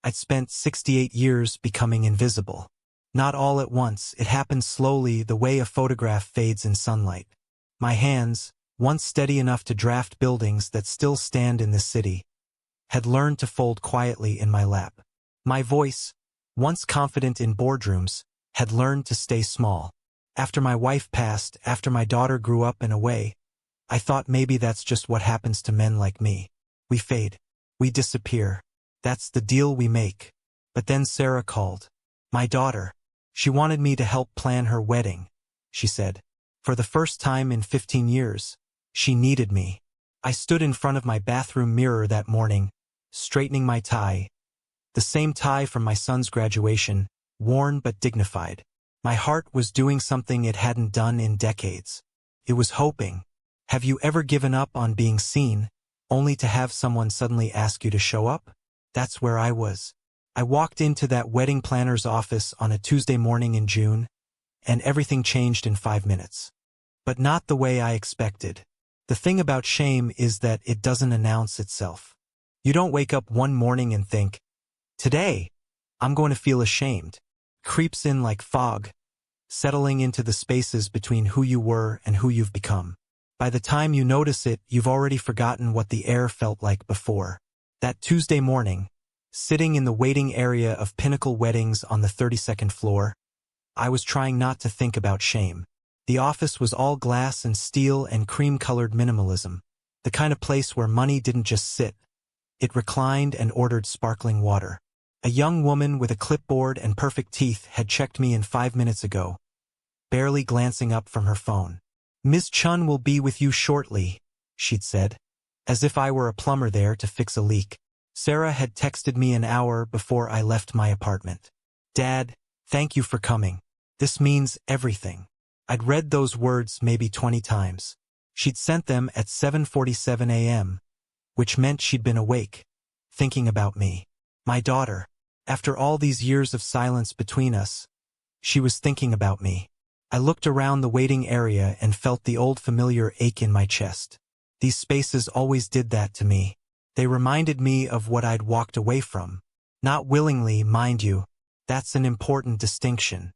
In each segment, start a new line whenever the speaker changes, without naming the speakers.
I'd spent 68 years becoming invisible. Not all at once, it happened slowly, the way a photograph fades in sunlight. My hands, once steady enough to draft buildings that still stand in this city, had learned to fold quietly in my lap. My voice, once confident in boardrooms, had learned to stay small. After my wife passed, after my daughter grew up and away, I thought maybe that's just what happens to men like me. We fade. We disappear. That's the deal we make. But then Sarah called. My daughter. She wanted me to help plan her wedding, she said. For the first time in 15 years, she needed me. I stood in front of my bathroom mirror that morning, straightening my tie. The same tie from my son's graduation, worn but dignified. My heart was doing something it hadn't done in decades. It was hoping. Have you ever given up on being seen, only to have someone suddenly ask you to show up? That's where I was. I walked into that wedding planner's office on a Tuesday morning in June, and everything changed in 5 minutes. But not the way I expected. The thing about shame is that it doesn't announce itself. You don't wake up one morning and think, today, I'm going to feel ashamed. It creeps in like fog, settling into the spaces between who you were and who you've become. By the time you notice it, you've already forgotten what the air felt like before. That Tuesday morning, sitting in the waiting area of Pinnacle Weddings on the 32nd floor, I was trying not to think about shame. The office was all glass and steel and cream-colored minimalism, the kind of place where money didn't just sit. It reclined and ordered sparkling water. A young woman with a clipboard and perfect teeth had checked me in 5 minutes ago, barely glancing up from her phone. Ms. Chun will be with you shortly, she'd said, as if I were a plumber there to fix a leak. Sarah had texted me an hour before I left my apartment. Dad, thank you for coming. This means everything. I'd read those words maybe 20 times. She'd sent them at 7:47 a.m., which meant she'd been awake, thinking about me. My daughter. After all these years of silence between us, she was thinking about me. I looked around the waiting area and felt the old familiar ache in my chest. These spaces always did that to me. They reminded me of what I'd walked away from. Not willingly, mind you. That's an important distinction.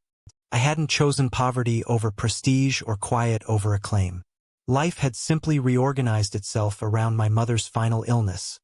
I hadn't chosen poverty over prestige or quiet over acclaim. Life had simply reorganized itself around my mother's final illness.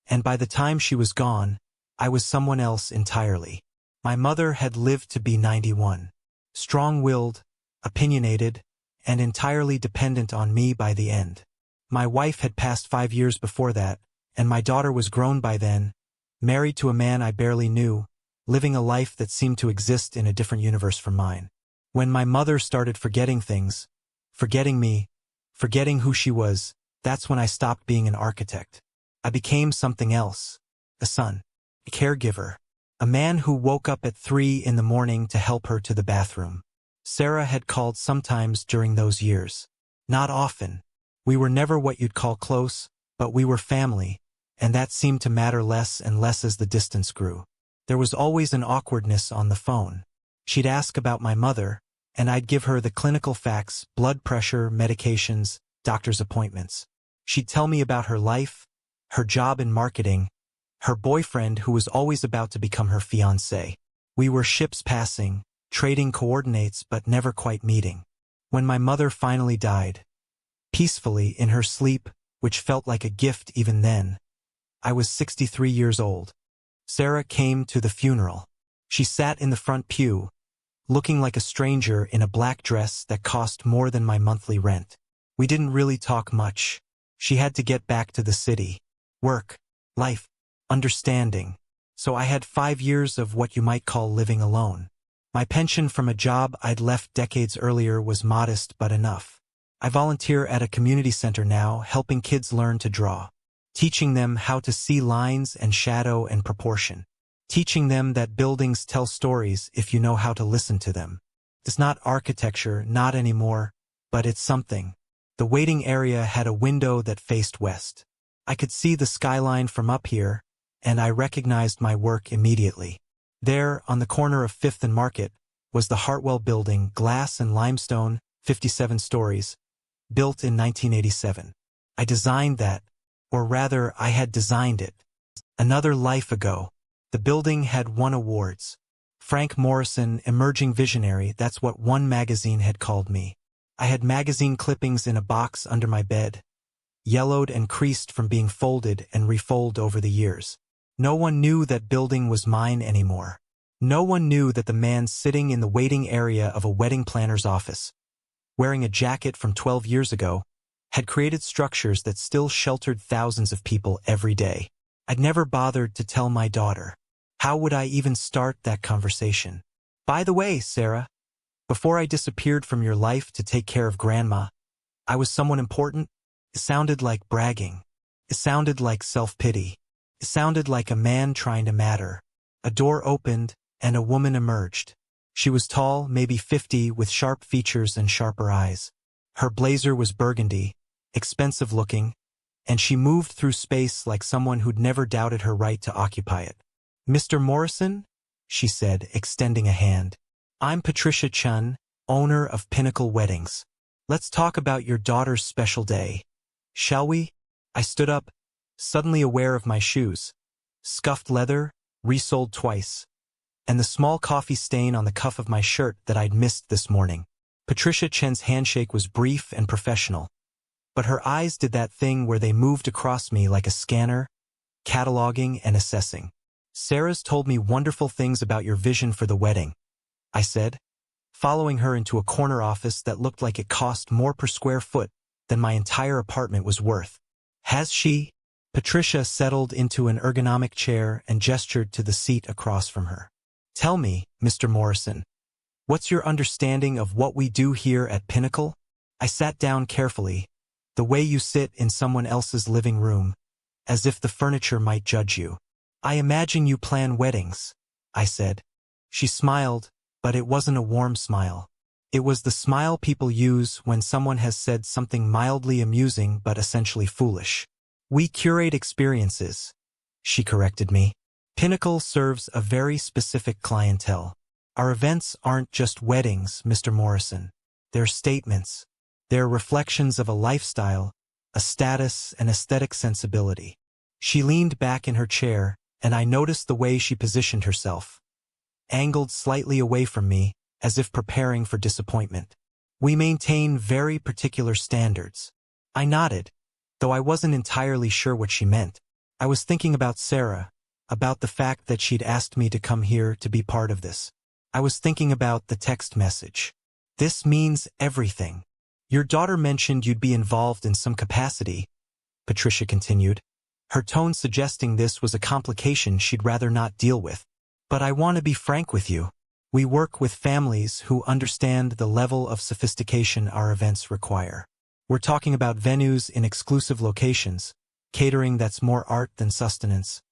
And by the time she was gone, I was someone else entirely. My mother had lived to be 91. Strong-willed, opinionated, and entirely dependent on me by the end. My wife had passed 5 years before that, and my daughter was grown by then, married to a man I barely knew, living a life that seemed to exist in a different universe from mine. When my mother started forgetting things, forgetting me, forgetting who she was, that's when I stopped being an architect. I became something else. A son. A caregiver. A man who woke up at 3 in the morning to help her to the bathroom. Sarah had called sometimes during those years. Not often. We were never what you'd call close, but we were family, and that seemed to matter less and less as the distance grew. There was always an awkwardness on the phone. She'd ask about my mother, and I'd give her the clinical facts, blood pressure, medications, doctor's appointments. She'd tell me about her life, her job in marketing, her boyfriend who was always about to become her fiancé. We were ships passing, trading coordinates but never quite meeting. When my mother finally died, peacefully in her sleep, which felt like a gift even then, I was 63 years old. Sarah came to the funeral. She sat in the front pew, looking like a stranger in a black dress that cost more than my monthly rent. We didn't really talk much. She had to get back to the city. Work, life, understanding. So I had 5 years of what you might call living alone. My pension from a job I'd left decades earlier was modest but enough. I volunteer at a community center now, helping kids learn to draw. Teaching them how to see lines and shadow and proportion. Teaching them that buildings tell stories if you know how to listen to them. It's not architecture, not anymore, but it's something. The waiting area had a window that faced west. I could see the skyline from up here, and I recognized my work immediately. There, on the corner of 5th and Market, was the Hartwell Building, glass and limestone, 57 stories, built in 1987. I designed that, or rather, I had designed it. Another life ago. The building had won awards. Frank Morrison, emerging visionary, that's what one magazine had called me. I had magazine clippings in a box under my bed, yellowed and creased from being folded and refolded over the years. No one knew that building was mine anymore. No one knew that the man sitting in the waiting area of a wedding planner's office, wearing a jacket from 12 years ago, had created structures that still sheltered thousands of people every day. I'd never bothered to tell my daughter. How would I even start that conversation? By the way, Sarah, before I disappeared from your life to take care of Grandma, I was someone important. It sounded like bragging. It sounded like self-pity. It sounded like a man trying to matter. A door opened, and a woman emerged. She was tall, maybe 50, with sharp features and sharper eyes. Her blazer was burgundy, expensive-looking, and she moved through space like someone who'd never doubted her right to occupy it. "Mr. Morrison?" she said, extending a hand. "I'm Patricia Chun, owner of Pinnacle Weddings. Let's talk about your daughter's special day. Shall we?" I stood up, suddenly aware of my shoes. Scuffed leather, resoled twice, and the small coffee stain on the cuff of my shirt that I'd missed this morning. Patricia Chen's handshake was brief and professional, but her eyes did that thing where they moved across me like a scanner, cataloging and assessing. "Sarah's told me wonderful things about your vision for the wedding," I said, following her into a corner office that looked like it cost more per square foot than my entire apartment was worth. "Has she?" Patricia settled into an ergonomic chair and gestured to the seat across from her. "Tell me, Mr. Morrison, what's your understanding of what we do here at Pinnacle?" I sat down carefully, the way you sit in someone else's living room, as if the furniture might judge you. "I imagine you plan weddings," I said. She smiled, but it wasn't a warm smile. It was the smile people use when someone has said something mildly amusing but essentially foolish. "We curate experiences," she corrected me. "Pinnacle serves a very specific clientele. Our events aren't just weddings, Mr. Morrison. They're statements. They're reflections of a lifestyle, a status, and aesthetic sensibility." She leaned back in her chair, and I noticed the way she positioned herself, angled slightly away from me, as if preparing for disappointment. "We maintain very particular standards." I nodded, though I wasn't entirely sure what she meant. I was thinking about Sarah, about the fact that she'd asked me to come here to be part of this. I was thinking about the text message. "This means everything. Your daughter mentioned you'd be involved in some capacity," Patricia continued, her tone suggesting this was a complication she'd rather not deal with. "But I want to be frank with you. We work with families who understand the level of sophistication our events require. We're talking about venues in exclusive locations, catering that's more art than sustenance,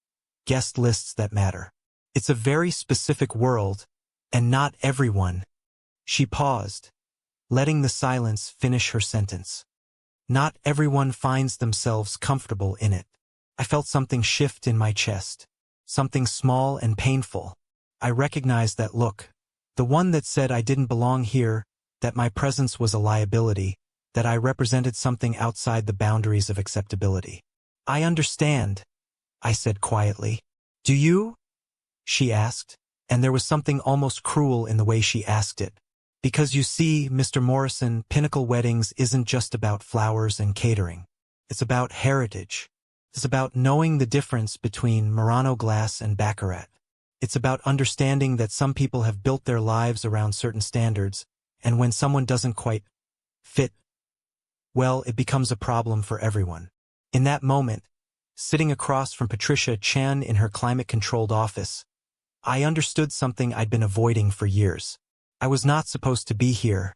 guest lists that matter. It's a very specific world, and not everyone." She paused, letting the silence finish her sentence. "Not everyone finds themselves comfortable in it." I felt something shift in my chest, something small and painful. I recognized that look, the one that said I didn't belong here, that my presence was a liability, that I represented something outside the boundaries of acceptability. "I understand," I said quietly. "Do you?" she asked, and there was something almost cruel in the way she asked it. "Because you see, Mr. Morrison, Pinnacle Weddings isn't just about flowers and catering. It's about heritage. It's about knowing the difference between Murano glass and Baccarat. It's about understanding that some people have built their lives around certain standards, and when someone doesn't quite fit, well, it becomes a problem for everyone." In that moment, sitting across from Patricia Chan in her climate-controlled office, I understood something I'd been avoiding for years. I was not supposed to be here.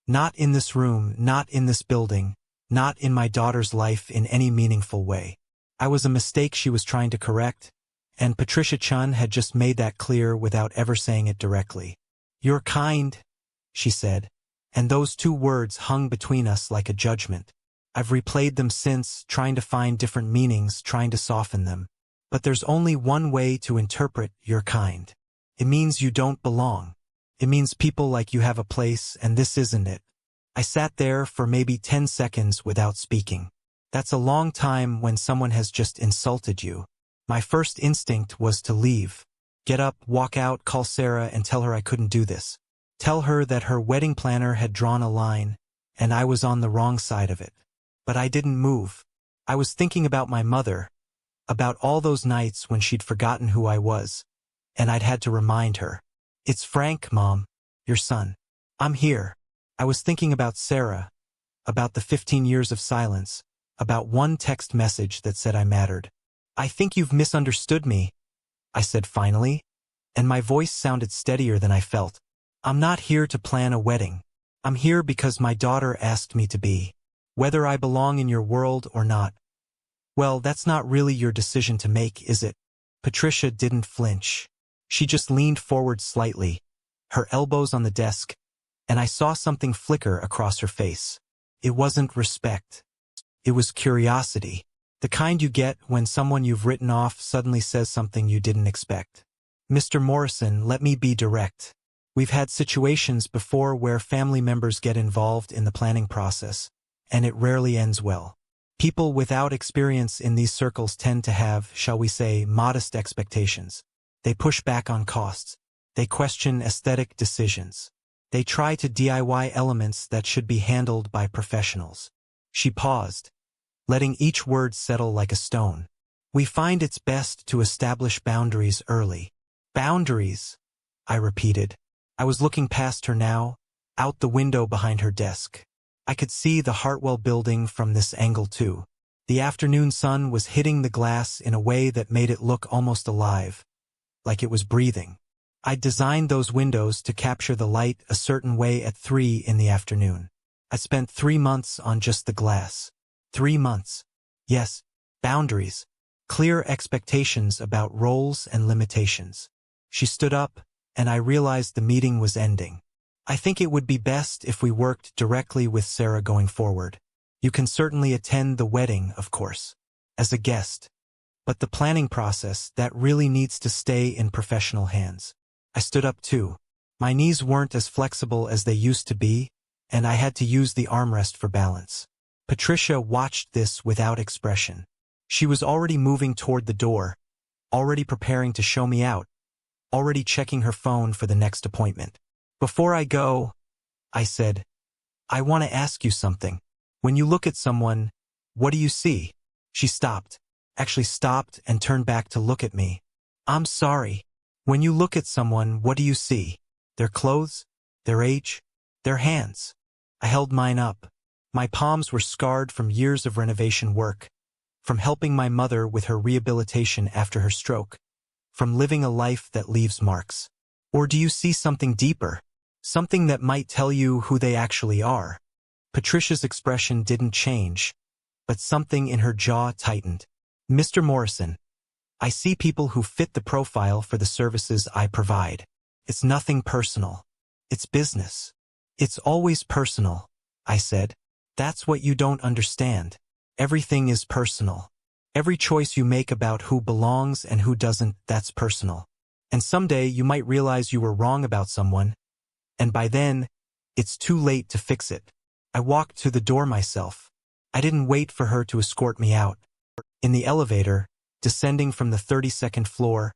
Not in this room, not in this building, not in my daughter's life in any meaningful way. I was a mistake she was trying to correct, and Patricia Chun had just made that clear without ever saying it directly. "You're kind," she said, and those two words hung between us like a judgment. I've replayed them since, trying to find different meanings, trying to soften them. But there's only one way to interpret "you're kind." It means you don't belong. It means people like you have a place, and this isn't it. I sat there for maybe 10 seconds without speaking. That's a long time when someone has just insulted you. My first instinct was to leave. Get up, walk out, call Sarah and tell her I couldn't do this. Tell her that her wedding planner had drawn a line, and I was on the wrong side of it. But I didn't move. I was thinking about my mother, about all those nights when she'd forgotten who I was, and I'd had to remind her. It's Frank, Mom, your son. I'm here. I was thinking about Sarah, about the 15 years of silence, about one text message that said I mattered. I think you've misunderstood me, I said finally, and my voice sounded steadier than I felt. I'm not here to plan a wedding. I'm here because my daughter asked me to be. Whether I belong in your world or not. Well, that's not really your decision to make, is it? Patricia didn't flinch. She just leaned forward slightly, her elbows on the desk, and I saw something flicker across her face. It wasn't respect. It was curiosity. The kind you get when someone you've written off suddenly says something you didn't expect. Mr. Morrison, let me be direct. We've had situations before where family members get involved in the planning process, and it rarely ends well. People without experience in these circles tend to have, shall we say, modest expectations. They push back on costs. They question aesthetic decisions. They try to DIY elements that should be handled by professionals. She paused, letting each word settle like a stone. We find it's best to establish boundaries early. Boundaries, I repeated. I was looking past her now, out the window behind her desk. I could see the Hartwell building from this angle too. The afternoon sun was hitting the glass in a way that made it look almost alive, like it was breathing. I'd designed those windows to capture the light a certain way at 3 in the afternoon. I spent 3 months on just the glass. 3 months. Yes, boundaries. Clear expectations about roles and limitations. She stood up, and I realized the meeting was ending. I think it would be best if we worked directly with Sarah going forward. You can certainly attend the wedding, of course, as a guest. But the planning process, that really needs to stay in professional hands. I stood up too. My knees weren't as flexible as they used to be, and I had to use the armrest for balance. Patricia watched this without expression. She was already moving toward the door, already preparing to show me out, already checking her phone for the next appointment. Before I go, I said, I want to ask you something. When you look at someone, what do you see? She stopped, actually stopped and turned back to look at me. I'm sorry. When you look at someone, what do you see? Their clothes? Their age? Their hands? I held mine up. My palms were scarred from years of renovation work, from helping my mother with her rehabilitation after her stroke, from living a life that leaves marks. Or do you see something deeper? Something that might tell you who they actually are? Patricia's expression didn't change, but something in her jaw tightened. Mr. Morrison, I see people who fit the profile for the services I provide. It's nothing personal. It's business. It's always personal, I said. That's what you don't understand. Everything is personal. Every choice you make about who belongs and who doesn't, that's personal. And someday you might realize you were wrong about someone, and by then, it's too late to fix it. I walked to the door myself. I didn't wait for her to escort me out. In the elevator, descending from the 32nd floor,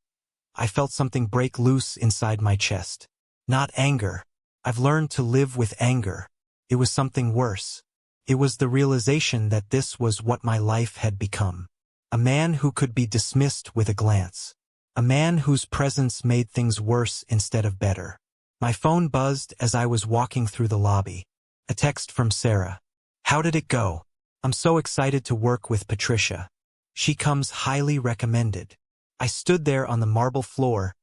I felt something break loose inside my chest. Not anger. I've learned to live with anger. It was something worse. It was the realization that this was what my life had become. A man who could be dismissed with a glance. A man whose presence made things worse instead of better. My phone buzzed as I was walking through the lobby. A text from Sarah. How did it go? I'm so excited to work with Patricia. She comes highly recommended. I stood there on the marble floor,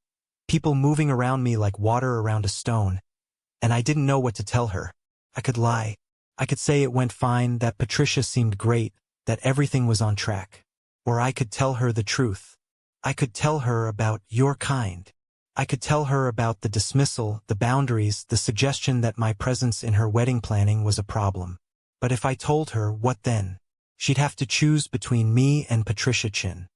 people moving around me like water around a stone, and I didn't know what to tell her. I could lie. I could say it went fine, that Patricia seemed great, that everything was on track. Or I could tell her the truth. I could tell her about your kind. I could tell her about the dismissal, the boundaries, the suggestion that my presence in her wedding planning was a problem. But if I told her, what then? She'd have to choose between me and Patricia Chin.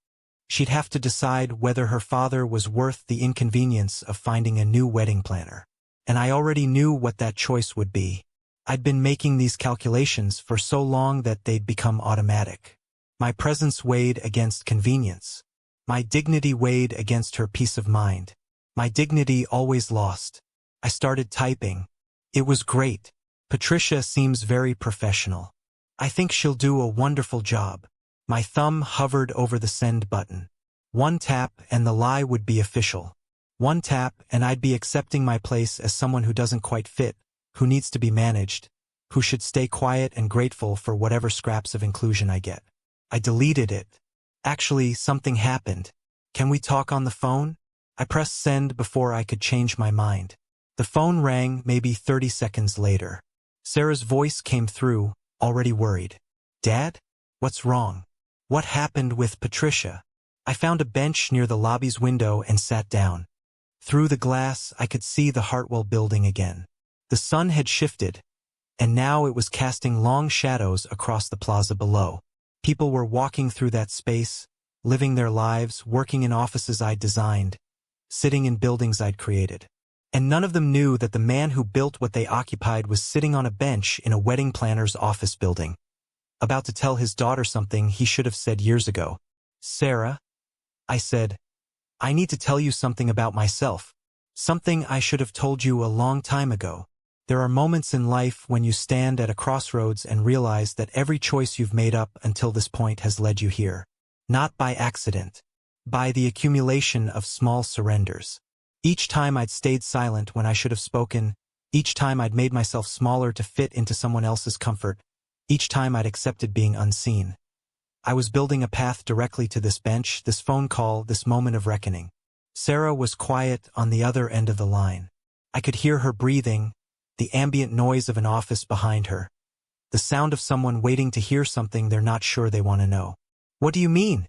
She'd have to decide whether her father was worth the inconvenience of finding a new wedding planner. And I already knew what that choice would be. I'd been making these calculations for so long that they'd become automatic. My presence weighed against convenience. My dignity weighed against her peace of mind. My dignity always lost. I started typing. It was great. Patricia seems very professional. I think she'll do a wonderful job. My thumb hovered over the send button. One tap and the lie would be official. One tap and I'd be accepting my place as someone who doesn't quite fit, who needs to be managed, who should stay quiet and grateful for whatever scraps of inclusion I get. I deleted it. Actually, something happened. Can we talk on the phone? I pressed send before I could change my mind. The phone rang maybe 30 seconds later. Sarah's voice came through, already worried. Dad? What's wrong? What happened with Patricia? I found a bench near the lobby's window and sat down. Through the glass, I could see the Hartwell building again. The sun had shifted, and now it was casting long shadows across the plaza below. People were walking through that space, living their lives, working in offices I'd designed, sitting in buildings I'd created. And none of them knew that the man who built what they occupied was sitting on a bench in a wedding planner's office building, about to tell his daughter something he should have said years ago. Sarah, I said, I need to tell you something about myself. Something I should have told you a long time ago. There are moments in life when you stand at a crossroads and realize that every choice you've made up until this point has led you here. Not by accident. By the accumulation of small surrenders. Each time I'd stayed silent when I should have spoken, each time I'd made myself smaller to fit into someone else's comfort, each time I'd accepted being unseen. I was building a path directly to this bench, this phone call, this moment of reckoning. Sarah was quiet on the other end of the line. I could hear her breathing, the ambient noise of an office behind her, the sound of someone waiting to hear something they're not sure they want to know. What do you mean?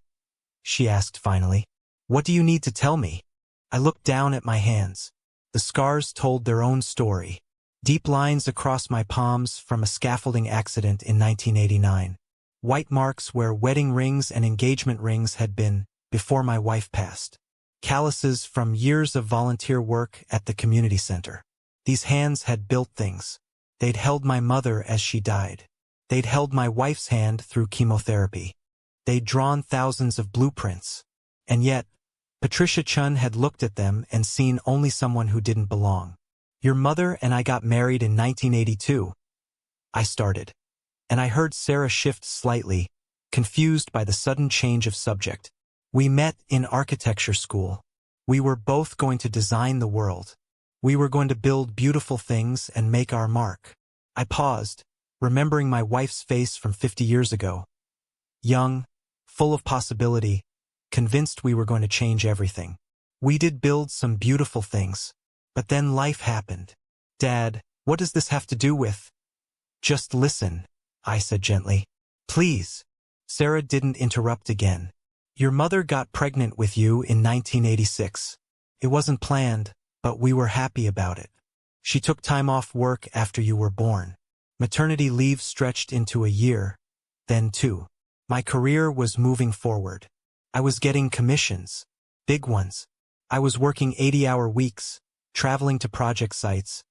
She asked finally. What do you need to tell me? I looked down at my hands. The scars told their own story. Deep lines across my palms from a scaffolding accident in 1989. White marks where wedding rings and engagement rings had been before my wife passed. Calluses from years of volunteer work at the community center. These hands had built things. They'd held my mother as she died. They'd held my wife's hand through chemotherapy. They'd drawn thousands of blueprints. And yet, Patricia Chun had looked at them and seen only someone who didn't belong. Your mother and I got married in 1982. I started. And I heard Sarah shift slightly, confused by the sudden change of subject. We met in architecture school. We were both going to design the world. We were going to build beautiful things and make our mark. I paused, remembering my wife's face from 50 years ago. Young, full of possibility, convinced we were going to change everything. We did build some beautiful things. But then life happened. Dad, what does this have to do with? Just listen, I said gently. Please. Sarah didn't interrupt again. Your mother got pregnant with you in 1986. It wasn't planned, but we were happy about it. She took time off work after you were born. Maternity leave stretched into a year, then 2. My career was moving forward. I was getting commissions. Big ones. I was working 80-hour weeks, traveling to project sites,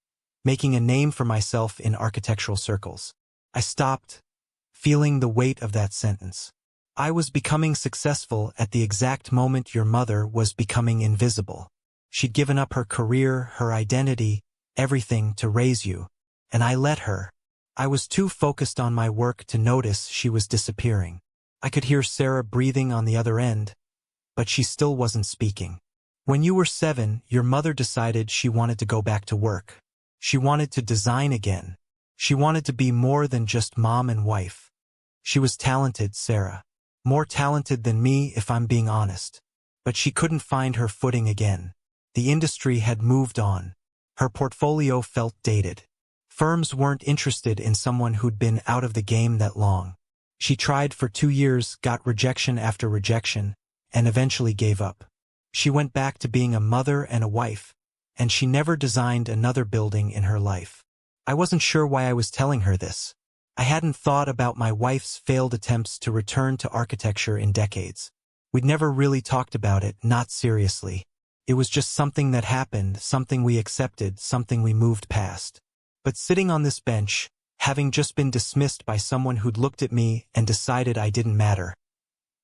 making a name for myself in architectural circles. I stopped, feeling the weight of that sentence. I was becoming successful at the exact moment your mother was becoming invisible. She'd given up her career, her identity, everything to raise you. And I let her. I was too focused on my work to notice she was disappearing. I could hear Sarah breathing on the other end, but she still wasn't speaking. When you were 7, your mother decided she wanted to go back to work. She wanted to design again. She wanted to be more than just mom and wife. She was talented, Sarah. More talented than me, if I'm being honest. But she couldn't find her footing again. The industry had moved on. Her portfolio felt dated. Firms weren't interested in someone who'd been out of the game that long. She tried for 2 years, got rejection after rejection, and eventually gave up. She went back to being a mother and a wife, and she never designed another building in her life. I wasn't sure why I was telling her this. I hadn't thought about my wife's failed attempts to return to architecture in decades. We'd never really talked about it, not seriously. It was just something that happened, something we accepted, something we moved past. But sitting on this bench, having just been dismissed by someone who'd looked at me and decided I didn't matter,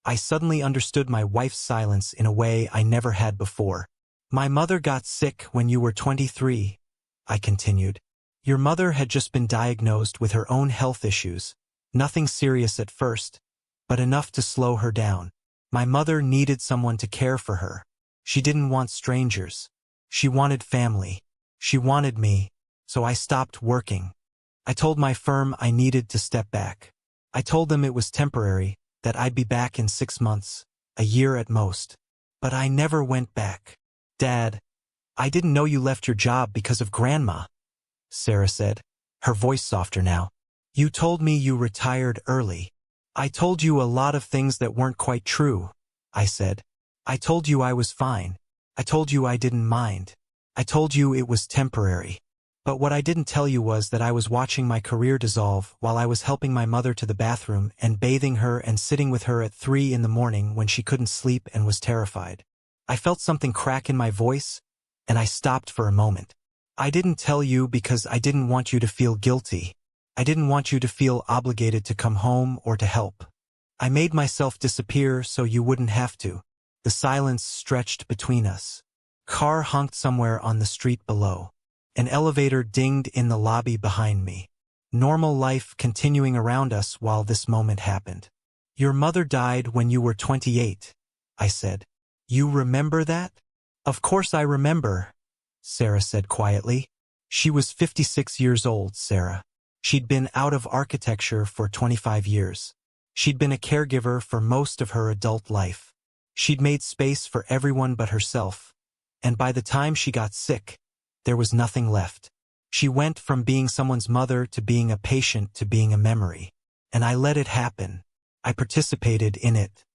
I suddenly understood my wife's silence in a way I never had before. My mother got sick when you were 23, I continued. Your mother had just been diagnosed with her own health issues, nothing serious at first, but enough to slow her down. My mother needed someone to care for her. She didn't want strangers. She wanted family. She wanted me, so I stopped working. I told my firm I needed to step back. I told them it was temporary, that I'd be back in 6 months, a year at most. But I never went back. Dad, I didn't know you left your job because of Grandma, Sarah said, her voice softer now. You told me you retired early. I told you a lot of things that weren't quite true, I said. I told you I was fine. I told you I didn't mind. I told you it was temporary. But what I didn't tell you was that I was watching my career dissolve while I was helping my mother to the bathroom and bathing her and sitting with her at 3 in the morning when she couldn't sleep and was terrified. I felt something crack in my voice, and I stopped for a moment. I didn't tell you because I didn't want you to feel guilty. I didn't want you to feel obligated to come home or to help. I made myself disappear so you wouldn't have to. The silence stretched between us. Car honked somewhere on the street below. An elevator dinged in the lobby behind me. Normal life continuing around us while this moment happened. Your mother died when you were 28, I said. You remember that? Of course I remember, Sarah said quietly. She was 56 years old, Sarah. She'd been out of architecture for 25 years. She'd been a caregiver for most of her adult life. She'd made space for everyone but herself. And by the time she got sick, there was nothing left. She went from being someone's mother to being a patient to being a memory. And I let it happen. I participated in it.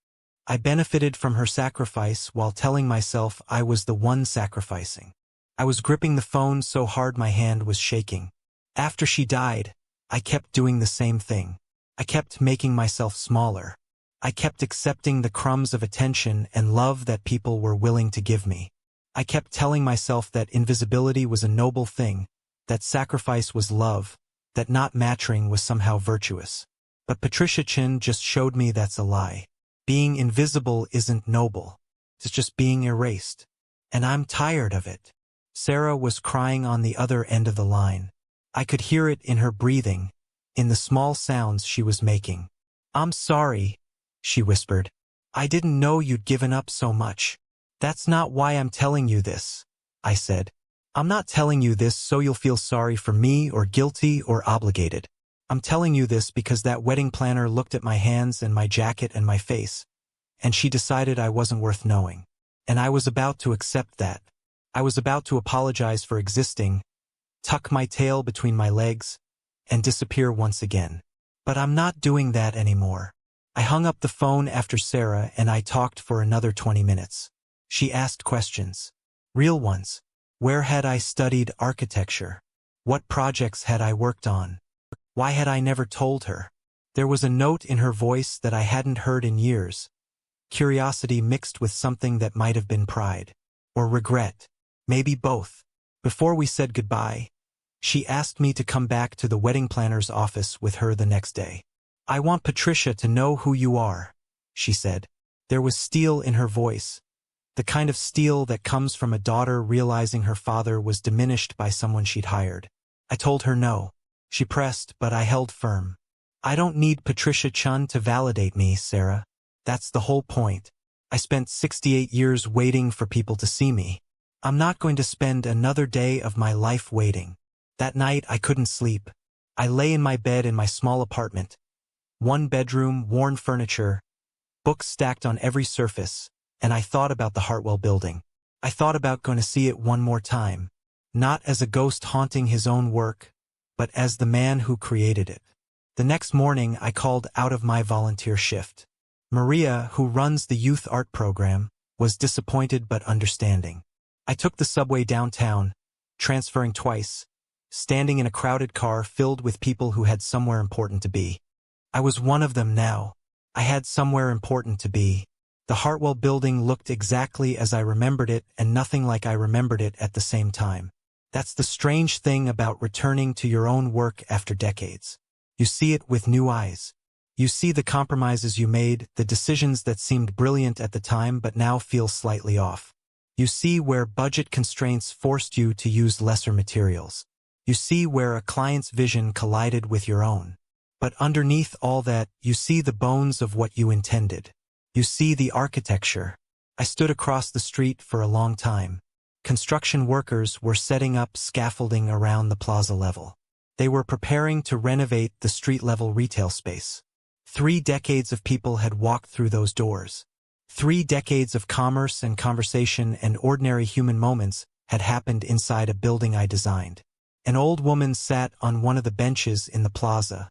I benefited from her sacrifice while telling myself I was the one sacrificing. I was gripping the phone so hard my hand was shaking. After she died, I kept doing the same thing. I kept making myself smaller. I kept accepting the crumbs of attention and love that people were willing to give me. I kept telling myself that invisibility was a noble thing, that sacrifice was love, that not matching was somehow virtuous. But Patricia Chin just showed me that's a lie. Being invisible isn't noble. It's just being erased. And I'm tired of it. Sarah was crying on the other end of the line. I could hear it in her breathing, in the small sounds she was making. I'm sorry, she whispered. I didn't know you'd given up so much. That's not why I'm telling you this, I said. I'm not telling you this so you'll feel sorry for me or guilty or obligated. I'm telling you this because that wedding planner looked at my hands and my jacket and my face, and she decided I wasn't worth knowing. And I was about to accept that. I was about to apologize for existing, tuck my tail between my legs, and disappear once again. But I'm not doing that anymore. I hung up the phone after Sarah and I talked for another 20 minutes. She asked questions. Real ones. Where had I studied architecture? What projects had I worked on? Why had I never told her? There was a note in her voice that I hadn't heard in years. Curiosity mixed with something that might have been pride. Or regret. Maybe both. Before we said goodbye, she asked me to come back to the wedding planner's office with her the next day. I want Patricia to know who you are, she said. There was steel in her voice. The kind of steel that comes from a daughter realizing her father was diminished by someone she'd hired. I told her no. She pressed, but I held firm. I don't need Patricia Chun to validate me, Sarah. That's the whole point. I spent 68 years waiting for people to see me. I'm not going to spend another day of my life waiting. That night I couldn't sleep. I lay in my bed in my small apartment. 1 bedroom, worn furniture, books stacked on every surface, and I thought about the Hartwell building. I thought about going to see it one more time, not as a ghost haunting his own work, but as the man who created it. The next morning I called out of my volunteer shift. Maria, who runs the youth art program, was disappointed but understanding. I took the subway downtown, transferring twice, standing in a crowded car filled with people who had somewhere important to be. I was one of them now. I had somewhere important to be. The Hartwell building looked exactly as I remembered it and nothing like I remembered it at the same time. That's the strange thing about returning to your own work after decades. You see it with new eyes. You see the compromises you made, the decisions that seemed brilliant at the time but now feel slightly off. You see where budget constraints forced you to use lesser materials. You see where a client's vision collided with your own. But underneath all that, you see the bones of what you intended. You see the architecture. I stood across the street for a long time. Construction workers were setting up scaffolding around the plaza level. They were preparing to renovate the street-level retail space. 3 decades of people had walked through those doors. 3 decades of commerce and conversation and ordinary human moments had happened inside a building I designed. An old woman sat on one of the benches in the plaza,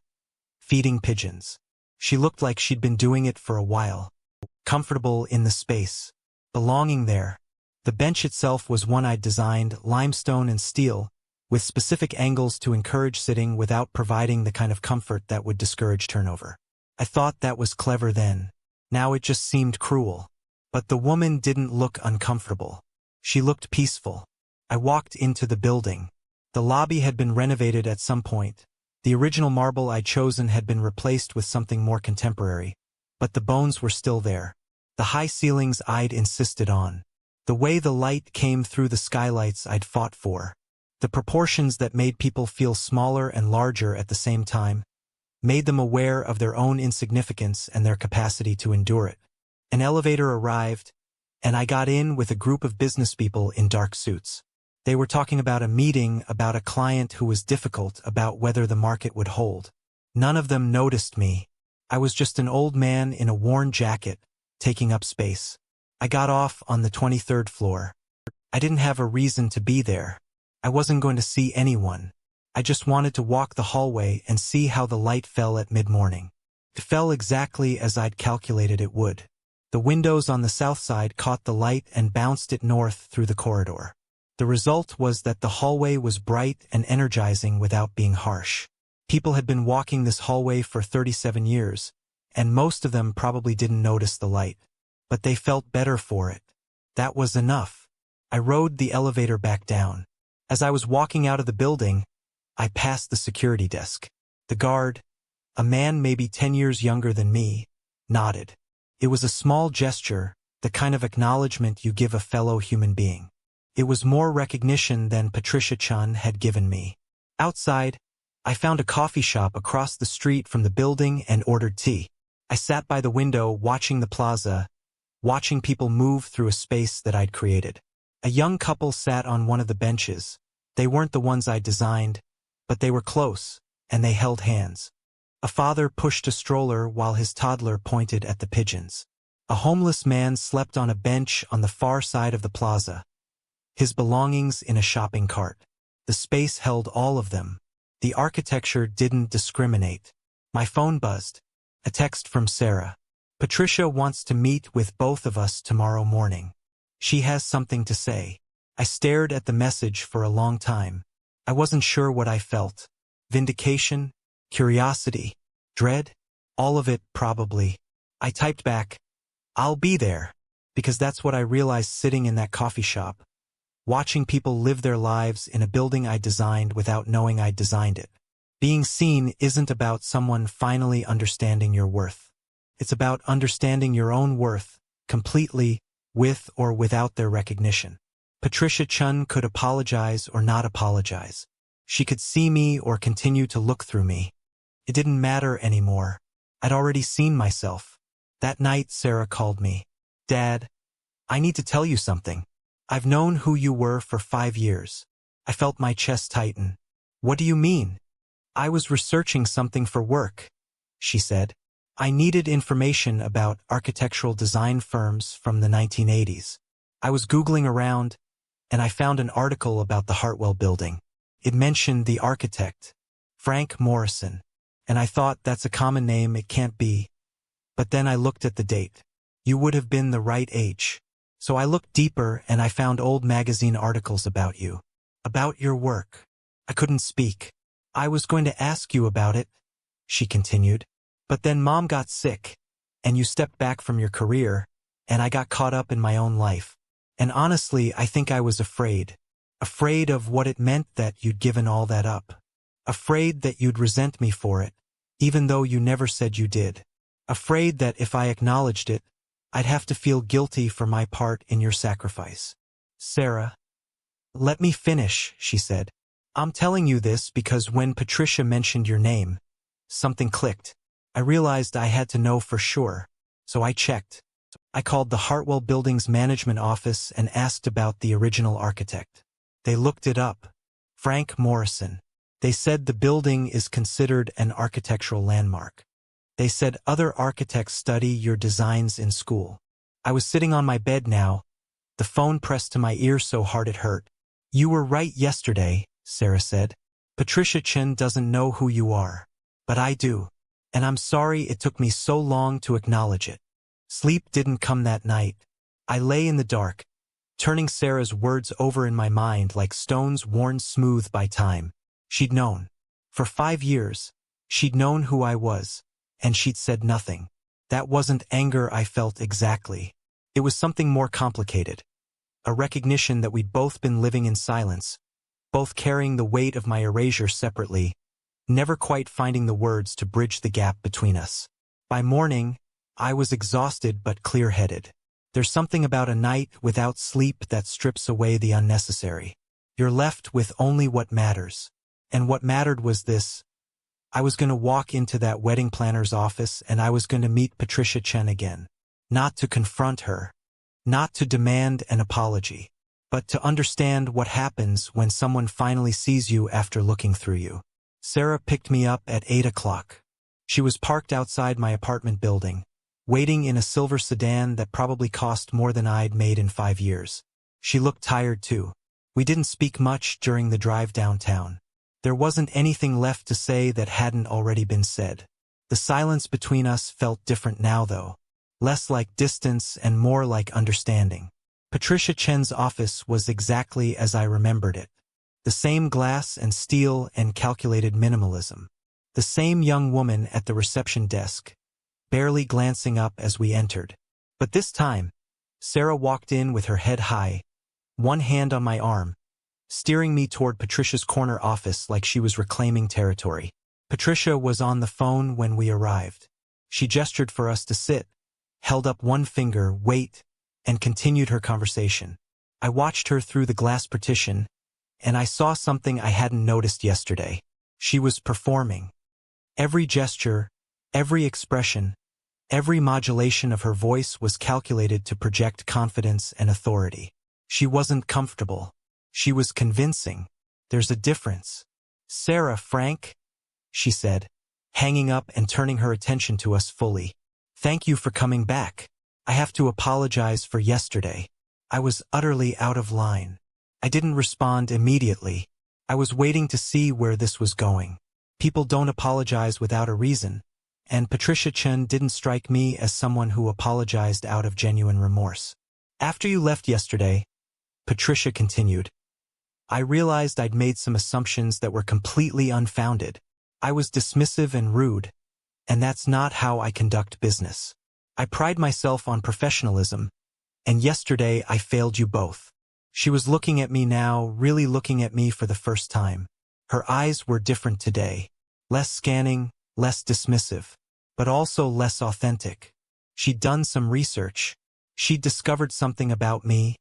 feeding pigeons. She looked like she'd been doing it for a while, comfortable in the space, belonging there. The bench itself was one I'd designed, limestone and steel, with specific angles to encourage sitting without providing the kind of comfort that would discourage turnover. I thought that was clever then. Now it just seemed cruel. But the woman didn't look uncomfortable. She looked peaceful. I walked into the building. The lobby had been renovated at some point. The original marble I'd chosen had been replaced with something more contemporary, but the bones were still there. The high ceilings I'd insisted on. The way the light came through the skylights I'd fought for. The proportions that made people feel smaller and larger at the same time, made them aware of their own insignificance and their capacity to endure it. An elevator arrived, and I got in with a group of business people in dark suits. They were talking about a meeting, about a client who was difficult, about whether the market would hold. None of them noticed me. I was just an old man in a worn jacket, taking up space. I got off on the 23rd floor. I didn't have a reason to be there. I wasn't going to see anyone. I just wanted to walk the hallway and see how the light fell at mid-morning. It fell exactly as I'd calculated it would. The windows on the south side caught the light and bounced it north through the corridor. The result was that the hallway was bright and energizing without being harsh. People had been walking this hallway for 37 years, and most of them probably didn't notice the light. But they felt better for it. That was enough. I rode the elevator back down. As I was walking out of the building, I passed the security desk. The guard, a man maybe 10 years younger than me, nodded. It was a small gesture, the kind of acknowledgement you give a fellow human being. It was more recognition than Patricia Chun had given me. Outside, I found a coffee shop across the street from the building and ordered tea. I sat by the window watching the plaza, watching people move through a space that I'd created. A young couple sat on one of the benches. They weren't the ones I designed, but they were close, and they held hands. A father pushed a stroller while his toddler pointed at the pigeons. A homeless man slept on a bench on the far side of the plaza, his belongings in a shopping cart. The space held all of them. The architecture didn't discriminate. My phone buzzed. A text from Sarah. Patricia wants to meet with both of us tomorrow morning. She has something to say. I stared at the message for a long time. I wasn't sure what I felt. Vindication? Curiosity? Dread? All of it, probably. I typed back, "I'll be there," because that's what I realized sitting in that coffee shop, watching people live their lives in a building I designed without knowing I designed it. Being seen isn't about someone finally understanding your worth. It's about understanding your own worth, completely, with or without their recognition. Patricia Chun could apologize or not apologize. She could see me or continue to look through me. It didn't matter anymore. I'd already seen myself. That night, Sarah called me. "Dad, I need to tell you something. I've known who you were for 5 years." I felt my chest tighten. "What do you mean?" "I was researching something for work," she said. "I needed information about architectural design firms from the 1980s. I was Googling around, and I found an article about the Hartwell building. It mentioned the architect, Frank Morrison, and I thought, that's a common name, it can't be. But then I looked at the date. You would have been the right age. So I looked deeper and I found old magazine articles about you. About your work." I couldn't speak. "I was going to ask you about it," she continued. "But then Mom got sick, and you stepped back from your career, and I got caught up in my own life. And honestly, I think I was afraid. Afraid of what it meant that you'd given all that up. Afraid that you'd resent me for it, even though you never said you did. Afraid that if I acknowledged it, I'd have to feel guilty for my part in your sacrifice. Sarah, let me finish, she said. I'm telling you this because when Patricia mentioned your name, something clicked. I realized I had to know for sure, so I checked. I called the Hartwell Building's management office and asked about the original architect. They looked it up. Frank Morrison. They said the building is considered an architectural landmark. They said other architects study your designs in school. I was sitting on my bed now, the phone pressed to my ear so hard it hurt. You were right yesterday, Sarah said. Patricia Chen doesn't know who you are. But I do. And I'm sorry it took me so long to acknowledge it. Sleep didn't come that night. I lay in the dark, turning Sarah's words over in my mind like stones worn smooth by time. She'd known. For 5 years, she'd known who I was, and she'd said nothing. That wasn't anger I felt exactly. It was something more complicated. A recognition that we'd both been living in silence, both carrying the weight of my erasure separately, never quite finding the words to bridge the gap between us. By morning, I was exhausted but clear-headed. There's something about a night without sleep that strips away the unnecessary. You're left with only what matters. And what mattered was this. I was going to walk into that wedding planner's office and I was going to meet Patricia Chen again. Not to confront her. Not to demand an apology. But to understand what happens when someone finally sees you after looking through you. Sarah picked me up at 8 o'clock. She was parked outside my apartment building, waiting in a silver sedan that probably cost more than I'd made in 5 years. She looked tired too. We didn't speak much during the drive downtown. There wasn't anything left to say that hadn't already been said. The silence between us felt different now though. Less like distance and more like understanding. Patricia Chen's office was exactly as I remembered it. The same glass and steel and calculated minimalism. The same young woman at the reception desk, barely glancing up as we entered. But this time, Sarah walked in with her head high, one hand on my arm, steering me toward Patricia's corner office like she was reclaiming territory. Patricia was on the phone when we arrived. She gestured for us to sit, held up one finger, wait, and continued her conversation. I watched her through the glass partition, and I saw something I hadn't noticed yesterday. She was performing. Every gesture, every expression, every modulation of her voice was calculated to project confidence and authority. She wasn't comfortable. She was convincing. There's a difference. Sarah, Frank, she said, hanging up and turning her attention to us fully. Thank you for coming back. I have to apologize for yesterday. I was utterly out of line. I didn't respond immediately. I was waiting to see where this was going. People don't apologize without a reason, and Patricia Chen didn't strike me as someone who apologized out of genuine remorse. After you left yesterday, Patricia continued, I realized I'd made some assumptions that were completely unfounded. I was dismissive and rude, and that's not how I conduct business. I pride myself on professionalism, and yesterday I failed you both. She was looking at me now, really looking at me for the first time. Her eyes were different today. Less scanning, less dismissive, but also less authentic. She'd done some research. She'd discovered something about me,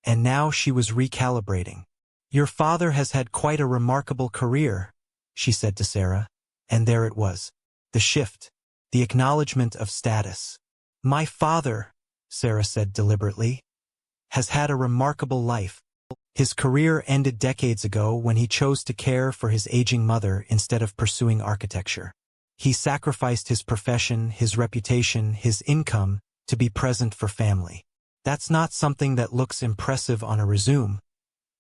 and now she was recalibrating. Your father has had quite a remarkable career, she said to Sarah, and there it was. The shift, the acknowledgement of status. My father, Sarah said deliberately, has had a remarkable life. His career ended decades ago when he chose to care for his aging mother instead of pursuing architecture. He sacrificed his profession, his reputation, his income to be present for family. That's not something that looks impressive on a resume,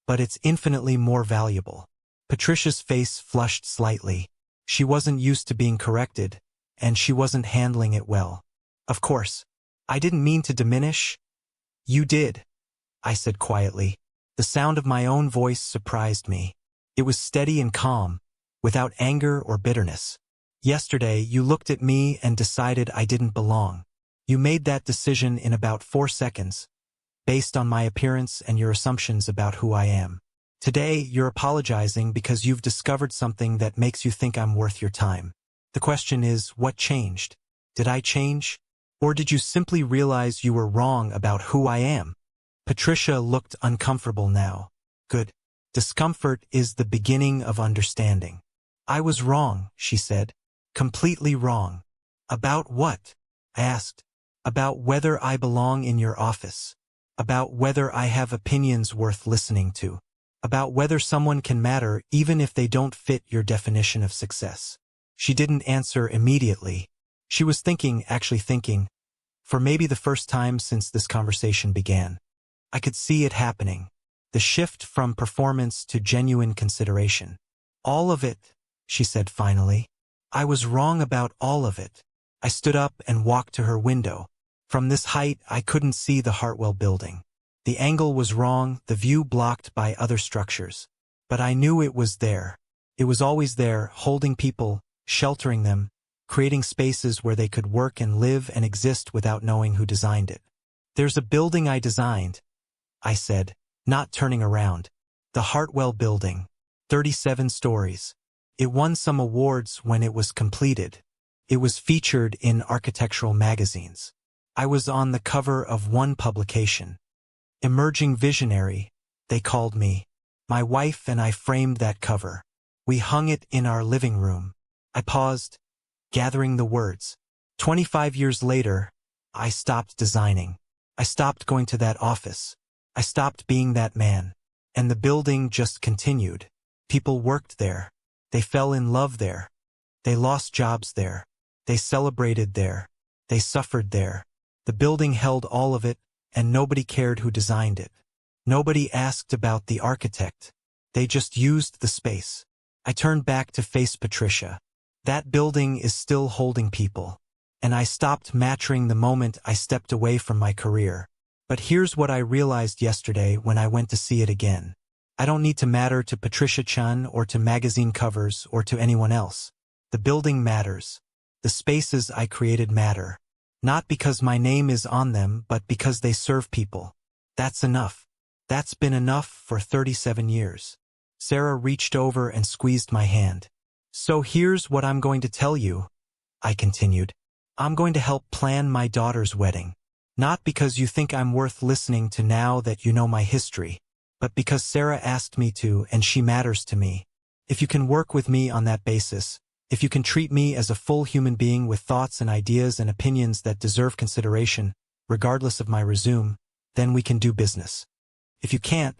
but it's infinitely more valuable. Patricia's face flushed slightly. She wasn't used to being corrected, and she wasn't handling it well. Of course, I didn't mean to diminish. You did, I said quietly. The sound of my own voice surprised me. It was steady and calm, without anger or bitterness. Yesterday, you looked at me and decided I didn't belong. You made that decision in about 4 seconds, based on my appearance and your assumptions about who I am. Today, you're apologizing because you've discovered something that makes you think I'm worth your time. The question is, what changed? Did I change? Or did you simply realize you were wrong about who I am? Patricia looked uncomfortable now. Good. Discomfort is the beginning of understanding. I was wrong, she said. Completely wrong. About what? I asked. About whether I belong in your office. About whether I have opinions worth listening to. About whether someone can matter even if they don't fit your definition of success. She didn't answer immediately. She was actually thinking, for maybe the first time since this conversation began. I could see it happening. The shift from performance to genuine consideration. All of it, she said finally. I was wrong about all of it. I stood up and walked to her window. From this height, I couldn't see the Hartwell building. The angle was wrong, the view blocked by other structures. But I knew it was there. It was always there, holding people, sheltering them, creating spaces where they could work and live and exist without knowing who designed it. There's a building I designed, I said, not turning around. The Hartwell Building. 37 stories. It won some awards when it was completed. It was featured in architectural magazines. I was on the cover of one publication. Emerging Visionary, they called me. My wife and I framed that cover. We hung it in our living room. I paused, gathering the words. 25 years later, I stopped designing. I stopped going to that office. I stopped being that man. And the building just continued. People worked there. They fell in love there. They lost jobs there. They celebrated there. They suffered there. The building held all of it, and nobody cared who designed it. Nobody asked about the architect. They just used the space. I turned back to face Patricia. That building is still holding people. And I stopped mattering the moment I stepped away from my career. But here's what I realized yesterday when I went to see it again. I don't need to matter to Patricia Chun or to magazine covers or to anyone else. The building matters. The spaces I created matter. Not because my name is on them, but because they serve people. That's enough. That's been enough for 37 years. Sarah reached over and squeezed my hand. So here's what I'm going to tell you, I continued. I'm going to help plan my daughter's wedding. Not because you think I'm worth listening to now that you know my history, but because Sarah asked me to and she matters to me. If you can work with me on that basis, if you can treat me as a full human being with thoughts and ideas and opinions that deserve consideration, regardless of my resume, then we can do business. If you can't,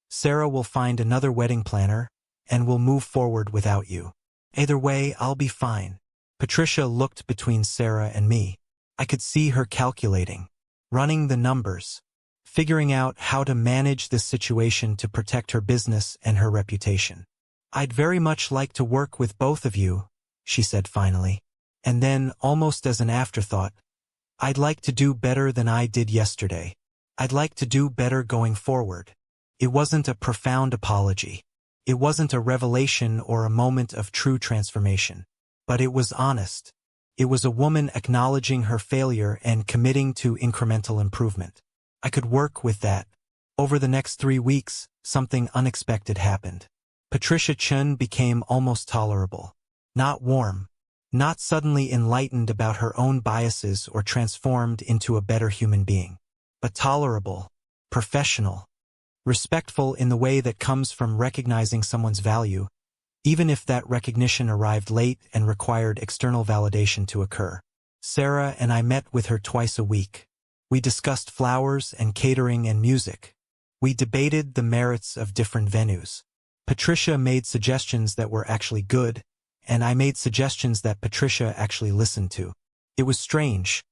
Sarah will find another wedding planner, and we'll move forward without you. Either way, I'll be fine. Patricia looked between Sarah and me. I could see her calculating, running the numbers, figuring out how to manage this situation to protect her business and her reputation. I'd very much like to work with both of you, she said finally. And then, almost as an afterthought, I'd like to do better than I did yesterday. I'd like to do better going forward. It wasn't a profound apology. It wasn't a revelation or a moment of true transformation. But it was honest. It was a woman acknowledging her failure and committing to incremental improvement. I could work with that. Over the next 3 weeks, something unexpected happened. Patricia Chun became almost tolerable. Not warm. Not suddenly enlightened about her own biases or transformed into a better human being. But tolerable. Professional. Respectful in the way that comes from recognizing someone's value, even if that recognition arrived late and required external validation to occur. Sarah and I met with her twice a week. We discussed flowers and catering and music. We debated the merits of different venues. Patricia made suggestions that were actually good, and I made suggestions that Patricia actually listened to. It was strange,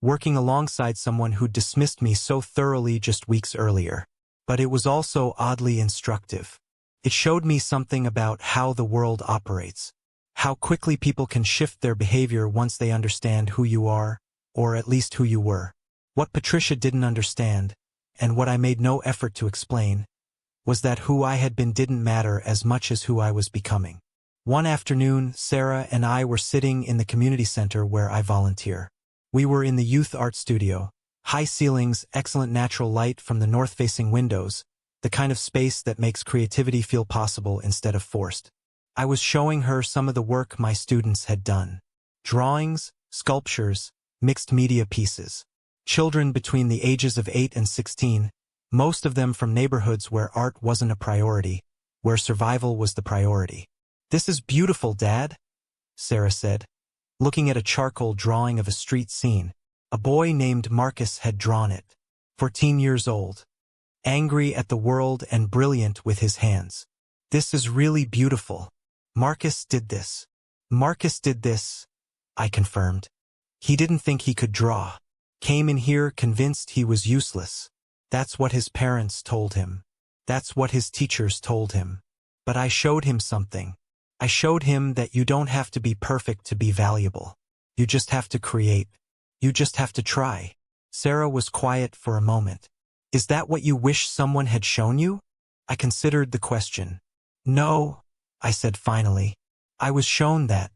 working alongside someone who dismissed me so thoroughly just weeks earlier. But it was also oddly instructive. It showed me something about how the world operates, how quickly people can shift their behavior once they understand who you are, or at least who you were. What Patricia didn't understand, and what I made no effort to explain, was that who I had been didn't matter as much as who I was becoming. One afternoon, Sarah and I were sitting in the community center where I volunteer. We were in the youth art studio. High ceilings, excellent natural light from the north-facing windows, the kind of space that makes creativity feel possible instead of forced. I was showing her some of the work my students had done. Drawings, sculptures, mixed media pieces. Children between the ages of 8 and 16, Most of them from neighborhoods where art wasn't a priority, where survival was the priority. "This is beautiful, Dad," Sarah said, looking at a charcoal drawing of a street scene. A boy named Marcus had drawn it. 14 years old. Angry at the world and brilliant with his hands. "This is really beautiful. Marcus did this." "Marcus did this," I confirmed. "He didn't think he could draw. Came in here convinced he was useless. That's what his parents told him. That's what his teachers told him. But I showed him something. I showed him that you don't have to be perfect to be valuable. You just have to create. You just have to try." Sarah was quiet for a moment. "Is that what you wish someone had shown you?" I considered the question. "No," I said finally. "I was shown that.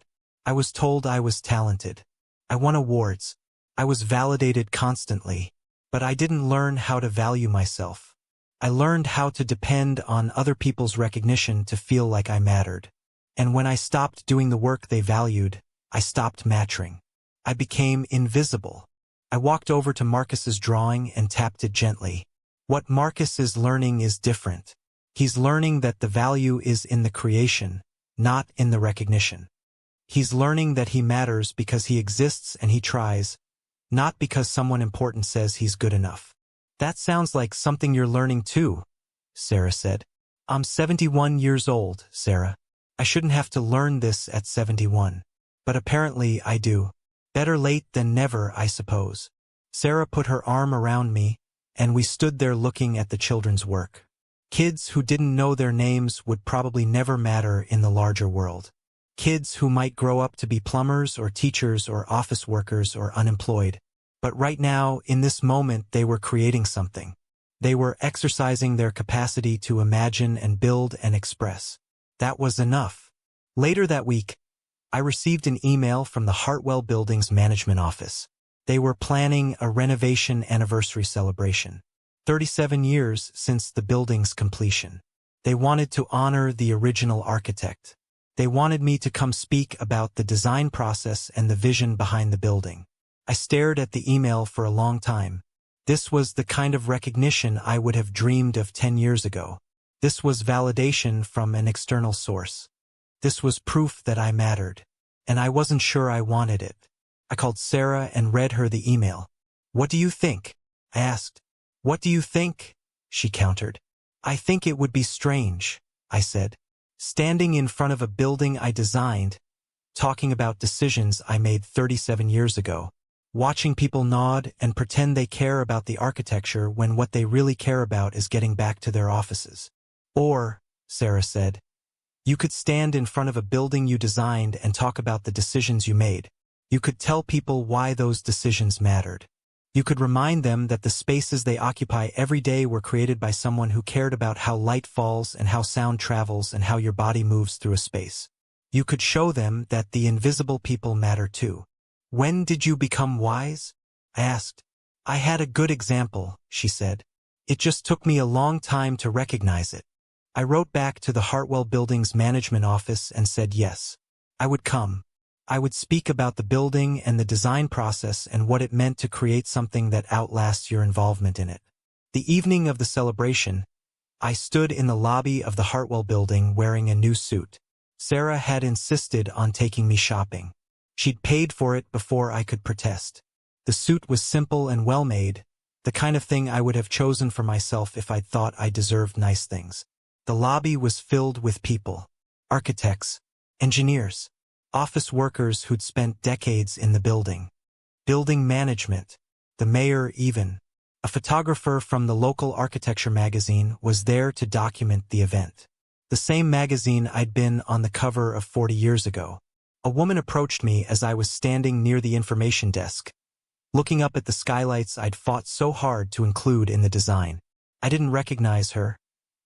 I was told I was talented. I won awards. I was validated constantly. But I didn't learn how to value myself. I learned how to depend on other people's recognition to feel like I mattered. And when I stopped doing the work they valued, I stopped mattering. I became invisible." I walked over to Marcus's drawing and tapped it gently. "What Marcus is learning is different. He's learning that the value is in the creation, not in the recognition. He's learning that he matters because he exists and he tries, not because someone important says he's good enough." "That sounds like something you're learning too," Sarah said. "I'm 71 years old, Sarah. I shouldn't have to learn this at 71. But apparently I do. Better late than never, I suppose." Sarah put her arm around me, and we stood there looking at the children's work. Kids who didn't know their names would probably never matter in the larger world. Kids who might grow up to be plumbers or teachers or office workers or unemployed. But right now, in this moment, they were creating something. They were exercising their capacity to imagine and build and express. That was enough. Later that week, I received an email from the Hartwell Building's management office. They were planning a renovation anniversary celebration. 37 years since the building's completion. They wanted to honor the original architect. They wanted me to come speak about the design process and the vision behind the building. I stared at the email for a long time. This was the kind of recognition I would have dreamed of 10 years ago. This was validation from an external source. This was proof that I mattered. And I wasn't sure I wanted it. I called Sarah and read her the email. "What do you think?" I asked. "What do you think?" she countered. "I think it would be strange," I said. "Standing in front of a building I designed, talking about decisions I made 37 years ago, watching people nod and pretend they care about the architecture when what they really care about is getting back to their offices." "Or," Sarah said, "you could stand in front of a building you designed and talk about the decisions you made. You could tell people why those decisions mattered. You could remind them that the spaces they occupy every day were created by someone who cared about how light falls and how sound travels and how your body moves through a space. You could show them that the invisible people matter too." "When did you become wise?" I asked. "I had a good example," she said. "It just took me a long time to recognize it." I wrote back to the Hartwell Building's management office and said yes. I would come. I would speak about the building and the design process and what it meant to create something that outlasts your involvement in it. The evening of the celebration, I stood in the lobby of the Hartwell Building wearing a new suit. Sarah had insisted on taking me shopping. She'd paid for it before I could protest. The suit was simple and well-made, the kind of thing I would have chosen for myself if I'd thought I deserved nice things. The lobby was filled with people. Architects, engineers, office workers who'd spent decades in the building. Building management, the mayor even. A photographer from the local architecture magazine was there to document the event. The same magazine I'd been on the cover of 40 years ago. A woman approached me as I was standing near the information desk, looking up at the skylights I'd fought so hard to include in the design. I didn't recognize her,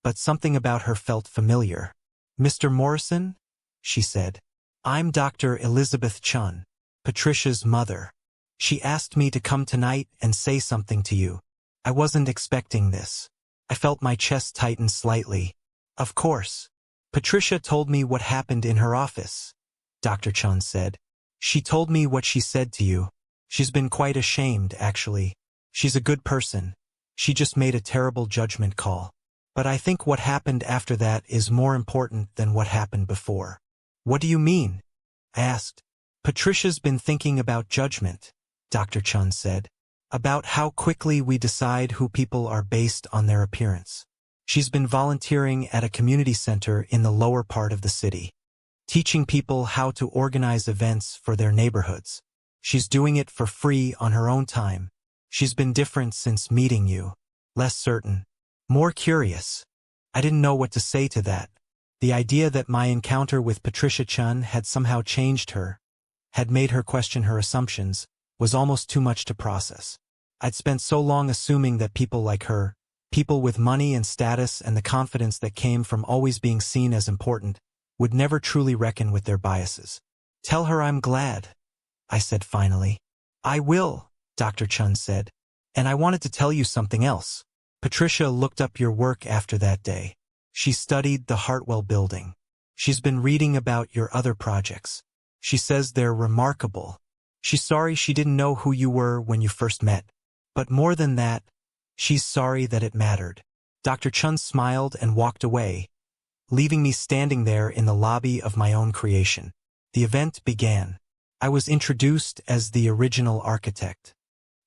but something about her felt familiar. "Mr. Morrison?" she said. "I'm Dr. Elizabeth Chun, Patricia's mother. She asked me to come tonight and say something to you. I wasn't expecting this." I felt my chest tighten slightly. "Of course. Patricia told me what happened in her office," Dr. Chun said. "She told me what she said to you. She's been quite ashamed, actually. She's a good person. She just made a terrible judgment call. But I think what happened after that is more important than what happened before. What do you mean? I asked. Patricia's been thinking about judgment, Dr. Chun said. About how quickly we decide who people are based on their appearance. She's been volunteering at a community center in the lower part of the city, teaching people how to organize events for their neighborhoods. She's doing it for free on her own time. She's been different since meeting you. Less certain. More curious. I didn't know what to say to that. The idea that my encounter with Patricia Chun had somehow changed her, had made her question her assumptions, was almost too much to process. I'd spent so long assuming that people like her, people with money and status and the confidence that came from always being seen as important, would never truly reckon with their biases. Tell her I'm glad, I said finally. I will, Dr. Chun said. And I wanted to tell you something else. Patricia looked up your work after that day. She studied the Hartwell building. She's been reading about your other projects. She says they're remarkable. She's sorry she didn't know who you were when you first met. But more than that, she's sorry that it mattered. Dr. Chun smiled and walked away, leaving me standing there in the lobby of my own creation. The event began. I was introduced as the original architect.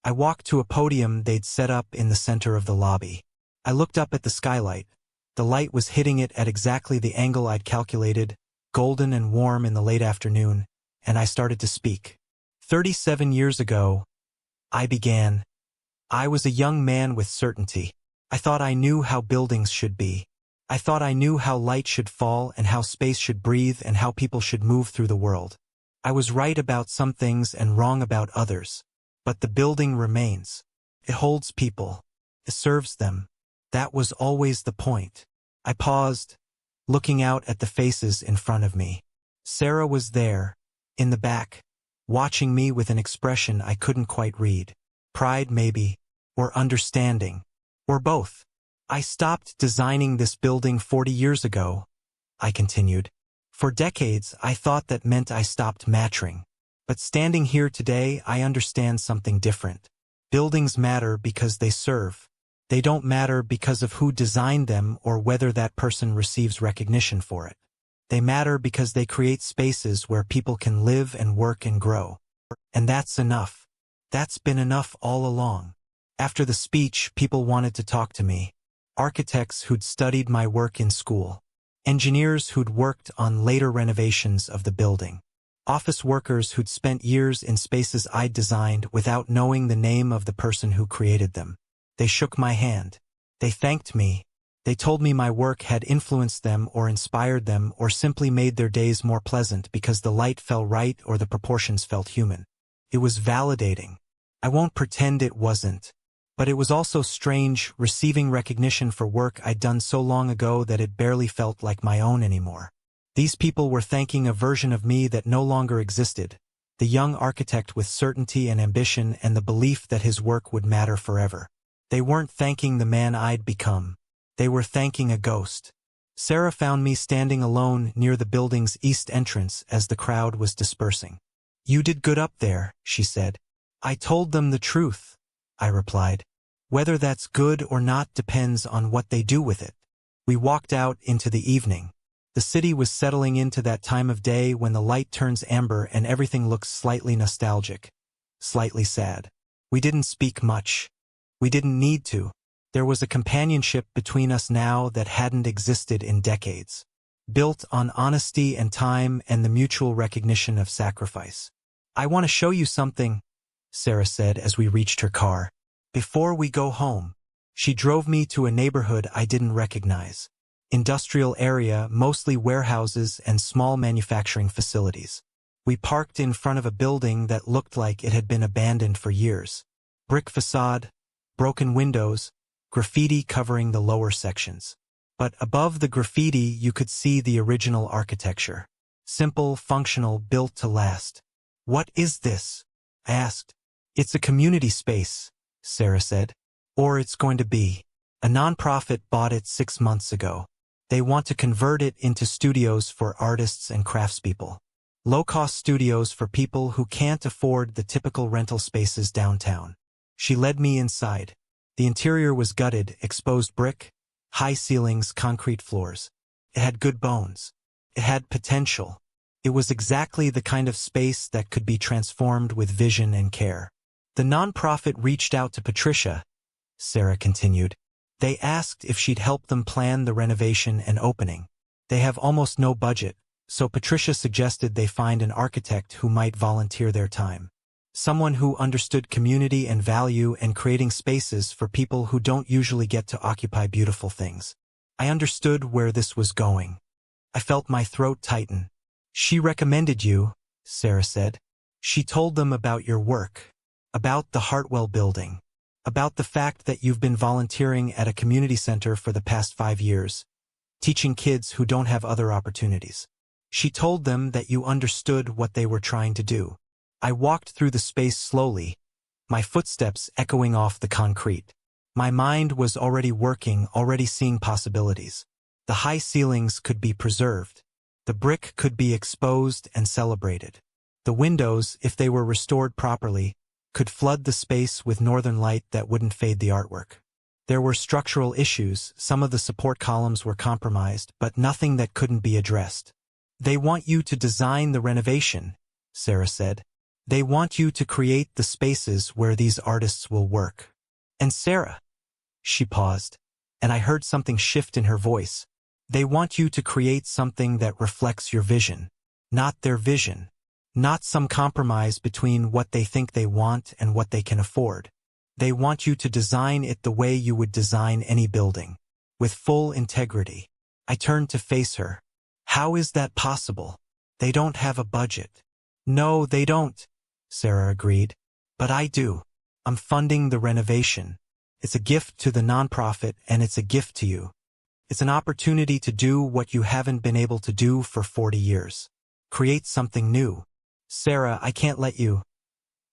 I walked to a podium they'd set up in the center of the lobby. I looked up at the skylight. The light was hitting it at exactly the angle I'd calculated, golden and warm in the late afternoon, and I started to speak. 37 years ago, I began. I was a young man with certainty. I thought I knew how buildings should be. I thought I knew how light should fall and how space should breathe and how people should move through the world. I was right about some things and wrong about others. But the building remains. It holds people. It serves them. That was always the point. I paused, looking out at the faces in front of me. Sarah was there, in the back, watching me with an expression I couldn't quite read. Pride, maybe, or understanding, or both. I stopped designing this building 40 years ago, I continued. For decades, I thought that meant I stopped mattering. But standing here today, I understand something different. Buildings matter because they serve. They don't matter because of who designed them or whether that person receives recognition for it. They matter because they create spaces where people can live and work and grow. And that's enough. That's been enough all along. After the speech, people wanted to talk to me. Architects who'd studied my work in school. Engineers who'd worked on later renovations of the building. Office workers who'd spent years in spaces I'd designed without knowing the name of the person who created them. They shook my hand. They thanked me. They told me my work had influenced them or inspired them or simply made their days more pleasant because the light fell right or the proportions felt human. It was validating. I won't pretend it wasn't. But it was also strange receiving recognition for work I'd done so long ago that it barely felt like my own anymore. These people were thanking a version of me that no longer existed, the young architect with certainty and ambition and the belief that his work would matter forever. They weren't thanking the man I'd become. They were thanking a ghost. Sarah found me standing alone near the building's east entrance as the crowd was dispersing. You did good up there, she said. I told them the truth, I replied. Whether that's good or not depends on what they do with it. We walked out into the evening. The city was settling into that time of day when the light turns amber and everything looks slightly nostalgic, slightly sad. We didn't speak much. We didn't need to. There was a companionship between us now that hadn't existed in decades, built on honesty and time and the mutual recognition of sacrifice. I want to show you something, Sarah said as we reached her car. Before we go home. She drove me to a neighborhood I didn't recognize. Industrial area, mostly warehouses and small manufacturing facilities. We parked in front of a building that looked like it had been abandoned for years. Brick facade, broken windows, graffiti covering the lower sections. But above the graffiti you could see the original architecture. Simple, functional, built to last. What is this? I asked. It's a community space, Sarah said. Or it's going to be. A nonprofit bought it 6 months ago. They want to convert it into studios for artists and craftspeople. Low-cost studios for people who can't afford the typical rental spaces downtown. She led me inside. The interior was gutted, exposed brick, high ceilings, concrete floors. It had good bones. It had potential. It was exactly the kind of space that could be transformed with vision and care. The nonprofit reached out to Patricia, Sarah continued. They asked if she'd help them plan the renovation and opening. They have almost no budget, so Patricia suggested they find an architect who might volunteer their time. Someone who understood community and value and creating spaces for people who don't usually get to occupy beautiful things. I understood where this was going. I felt my throat tighten. She recommended you, Sarah said. She told them about your work, about the Hartwell building, about the fact that you've been volunteering at a community center for the past 5 years, teaching kids who don't have other opportunities. She told them that you understood what they were trying to do. I walked through the space slowly, my footsteps echoing off the concrete. My mind was already working, already seeing possibilities. The high ceilings could be preserved. The brick could be exposed and celebrated. The windows, if they were restored properly, could flood the space with northern light that wouldn't fade the artwork. There were structural issues, some of the support columns were compromised, but nothing that couldn't be addressed. They want you to design the renovation, Sarah said. They want you to create the spaces where these artists will work. And Sarah, she paused, and I heard something shift in her voice. They want you to create something that reflects your vision, not their vision, not some compromise between what they think they want and what they can afford. They want you to design it the way you would design any building, with full integrity. I turned to face her. How is that possible? They don't have a budget. No, they don't, Sarah agreed. But I do. I'm funding the renovation. It's a gift to the nonprofit and it's a gift to you. It's an opportunity to do what you haven't been able to do for 40 years. Create something new. Sarah, I can't let you.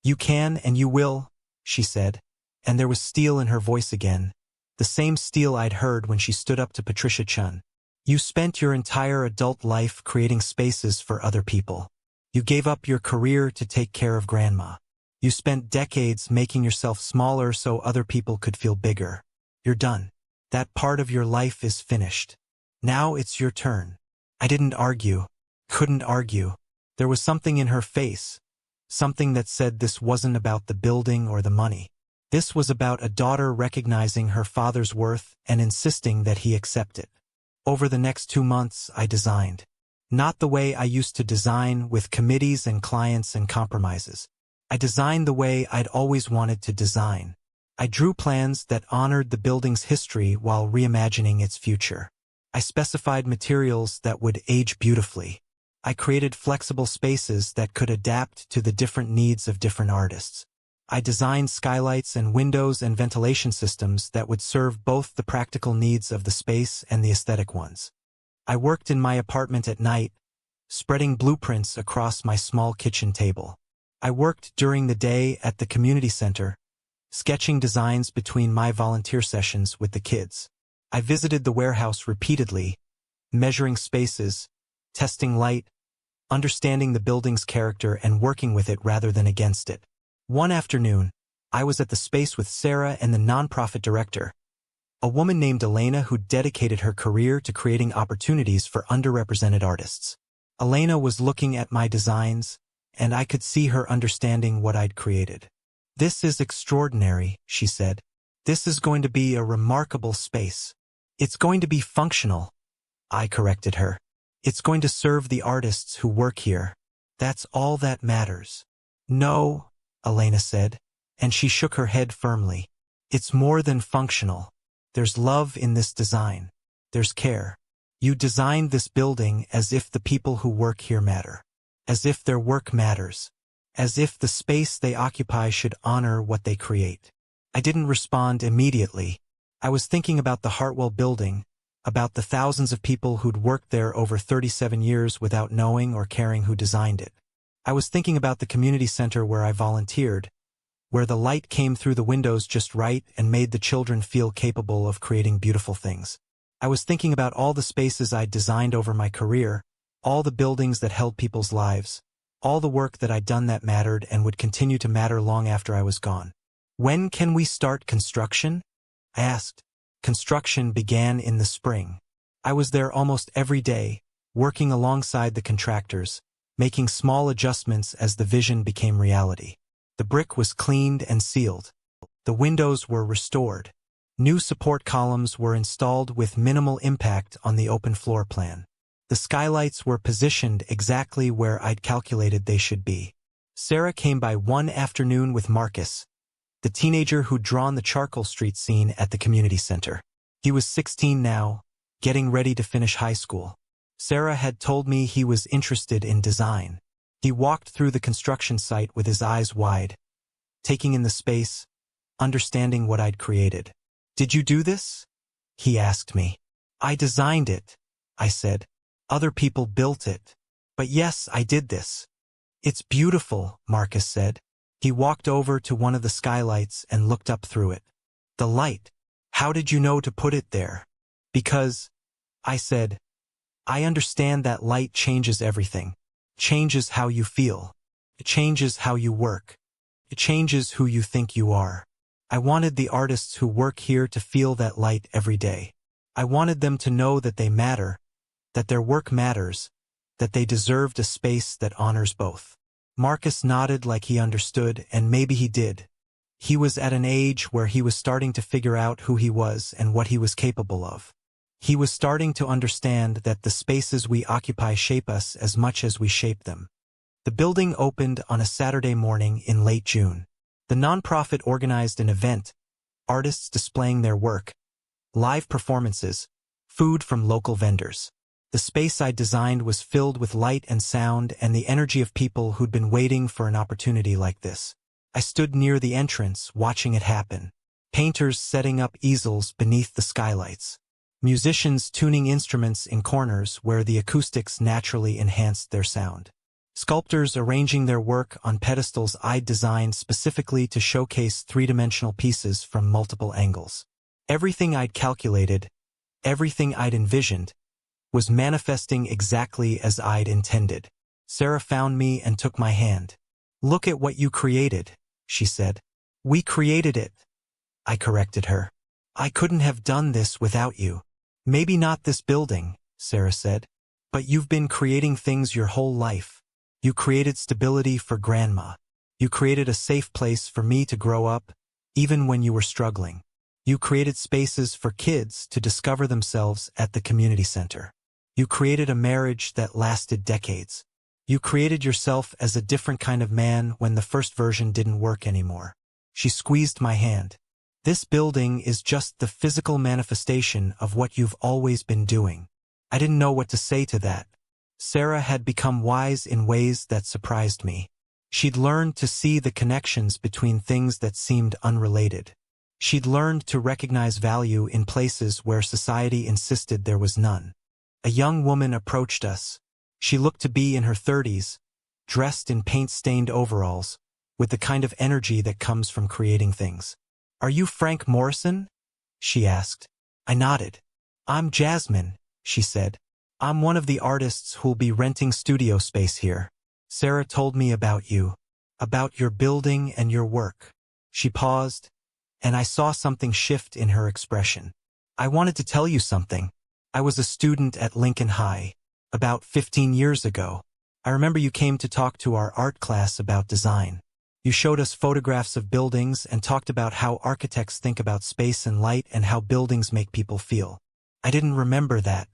You can and you will, she said, and there was steel in her voice again, the same steel I'd heard when she stood up to Patricia Chun. You spent your entire adult life creating spaces for other people. You gave up your career to take care of Grandma. You spent decades making yourself smaller so other people could feel bigger. You're done. That part of your life is finished. Now it's your turn. I didn't argue. Couldn't argue. There was something in her face, something that said this wasn't about the building or the money. This was about a daughter recognizing her father's worth and insisting that he accept it. Over the next 2 months, I designed. Not the way I used to design, with committees and clients and compromises. I designed the way I'd always wanted to design. I drew plans that honored the building's history while reimagining its future. I specified materials that would age beautifully. I created flexible spaces that could adapt to the different needs of different artists. I designed skylights and windows and ventilation systems that would serve both the practical needs of the space and the aesthetic ones. I worked in my apartment at night, spreading blueprints across my small kitchen table. I worked during the day at the community center, sketching designs between my volunteer sessions with the kids. I visited the warehouse repeatedly, measuring spaces, testing light, understanding the building's character and working with it rather than against it. One afternoon, I was at the space with Sarah and the nonprofit director, a woman named Elena who dedicated her career to creating opportunities for underrepresented artists. Elena was looking at my designs, and I could see her understanding what I'd created. This is extraordinary, she said. This is going to be a remarkable space. It's going to be functional, I corrected her. It's going to serve the artists who work here. That's all that matters. No, Elena said, and she shook her head firmly. It's more than functional. There's love in this design. There's care. You designed this building as if the people who work here matter. As if their work matters. As if the space they occupy should honor what they create. I didn't respond immediately. I was thinking about the Hartwell building, about the thousands of people who'd worked there over 37 years without knowing or caring who designed it. I was thinking about the community center where I volunteered, where the light came through the windows just right and made the children feel capable of creating beautiful things. I was thinking about all the spaces I'd designed over my career, all the buildings that held people's lives, all the work that I'd done that mattered and would continue to matter long after I was gone. When can we start construction? I asked. Construction began in the spring. I was there almost every day, working alongside the contractors, making small adjustments as the vision became reality. The brick was cleaned and sealed. The windows were restored. New support columns were installed with minimal impact on the open floor plan. The skylights were positioned exactly where I'd calculated they should be. Sarah came by one afternoon with Marcus, the teenager who'd drawn the Charcoal Street scene at the community center. He was 16 now, getting ready to finish high school. Sarah had told me he was interested in design. He walked through the construction site with his eyes wide, taking in the space, understanding what I'd created. "Did you do this?" he asked me. "I designed it," I said. "Other people built it. But yes, I did this." "It's beautiful," Marcus said. He walked over to one of the skylights and looked up through it. "The light. How did you know to put it there?" "Because," I said, "I understand that light changes everything. Changes how you feel. It changes how you work. It changes who you think you are. I wanted the artists who work here to feel that light every day. I wanted them to know that they matter, that their work matters, that they deserved a space that honors both." Marcus nodded like he understood, and maybe he did. He was at an age where he was starting to figure out who he was and what he was capable of. He was starting to understand that the spaces we occupy shape us as much as we shape them. The building opened on a Saturday morning in late June. The nonprofit organized an event, artists displaying their work, live performances, food from local vendors. The space I designed was filled with light and sound and the energy of people who'd been waiting for an opportunity like this. I stood near the entrance, watching it happen. Painters setting up easels beneath the skylights. Musicians tuning instruments in corners where the acoustics naturally enhanced their sound. Sculptors arranging their work on pedestals I'd designed specifically to showcase three-dimensional pieces from multiple angles. Everything I'd calculated, everything I'd envisioned, was manifesting exactly as I'd intended. Sarah found me and took my hand. "Look at what you created," she said. "We created it," I corrected her. "I couldn't have done this without you." "Maybe not this building," Sarah said, "but you've been creating things your whole life. You created stability for Grandma. You created a safe place for me to grow up, even when you were struggling. You created spaces for kids to discover themselves at the community center. You created a marriage that lasted decades. You created yourself as a different kind of man when the first version didn't work anymore." She squeezed my hand. "This building is just the physical manifestation of what you've always been doing." I didn't know what to say to that. Sarah had become wise in ways that surprised me. She'd learned to see the connections between things that seemed unrelated. She'd learned to recognize value in places where society insisted there was none. A young woman approached us. She looked to be in her 30s, dressed in paint-stained overalls, with the kind of energy that comes from creating things. "Are you Frank Morrison?" she asked. I nodded. "I'm Jasmine," she said. "I'm one of the artists who'll be renting studio space here. Sarah told me about you, about your building and your work." She paused, and I saw something shift in her expression. "I wanted to tell you something. I was a student at Lincoln High, about 15 years ago. I remember you came to talk to our art class about design. You showed us photographs of buildings and talked about how architects think about space and light and how buildings make people feel. I didn't remember that.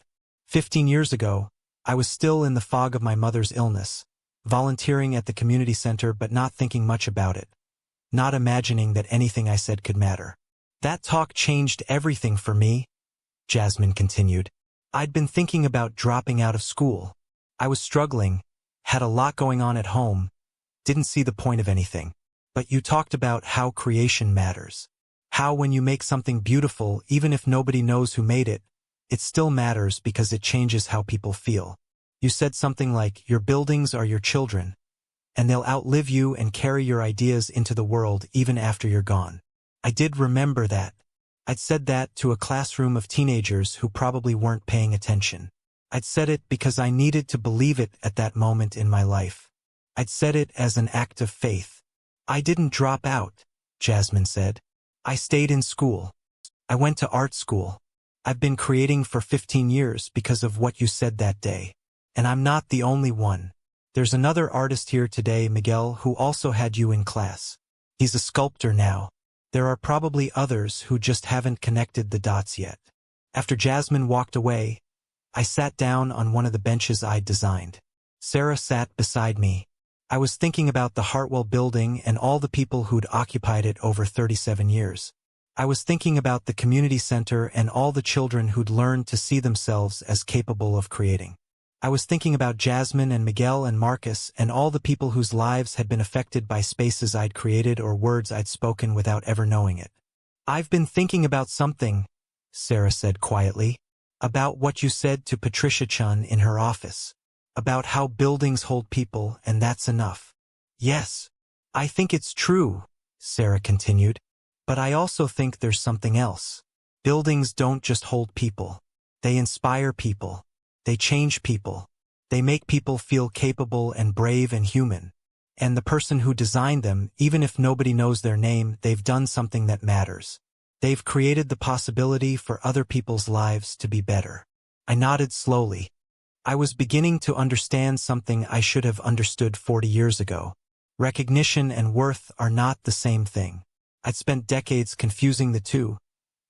15 years ago, I was still in the fog of my mother's illness, volunteering at the community center but not thinking much about it, not imagining that anything I said could matter. That talk changed everything for me," Jasmine continued. "I'd been thinking about dropping out of school. I was struggling, had a lot going on at home, didn't see the point of anything. But you talked about how creation matters. How when you make something beautiful, even if nobody knows who made it, it still matters because it changes how people feel. You said something like, your buildings are your children, and they'll outlive you and carry your ideas into the world even after you're gone." I did remember that. I'd said that to a classroom of teenagers who probably weren't paying attention. I'd said it because I needed to believe it at that moment in my life. I'd said it as an act of faith. "I didn't drop out," Jasmine said. "I stayed in school. I went to art school. I've been creating for 15 years because of what you said that day. And I'm not the only one. There's another artist here today, Miguel, who also had you in class. He's a sculptor now. There are probably others who just haven't connected the dots yet. After Jasmine walked away, I sat down on one of the benches I'd designed. Sarah sat beside me. I was thinking about the Hartwell building and all the people who'd occupied it over 37 years. I was thinking about the community center and all the children who'd learned to see themselves as capable of creating. I was thinking about Jasmine and Miguel and Marcus and all the people whose lives had been affected by spaces I'd created or words I'd spoken without ever knowing it. I've been thinking about something, Sarah said quietly, about what you said to Patricia Chun in her office, about how buildings hold people and that's enough. Yes, I think it's true, Sarah continued, but I also think there's something else. Buildings don't just hold people. They inspire people. They change people. They make people feel capable and brave and human. And the person who designed them, even if nobody knows their name, they've done something that matters. They've created the possibility for other people's lives to be better. I nodded slowly. I was beginning to understand something I should have understood 40 years ago. Recognition and worth are not the same thing. I'd spent decades confusing the two,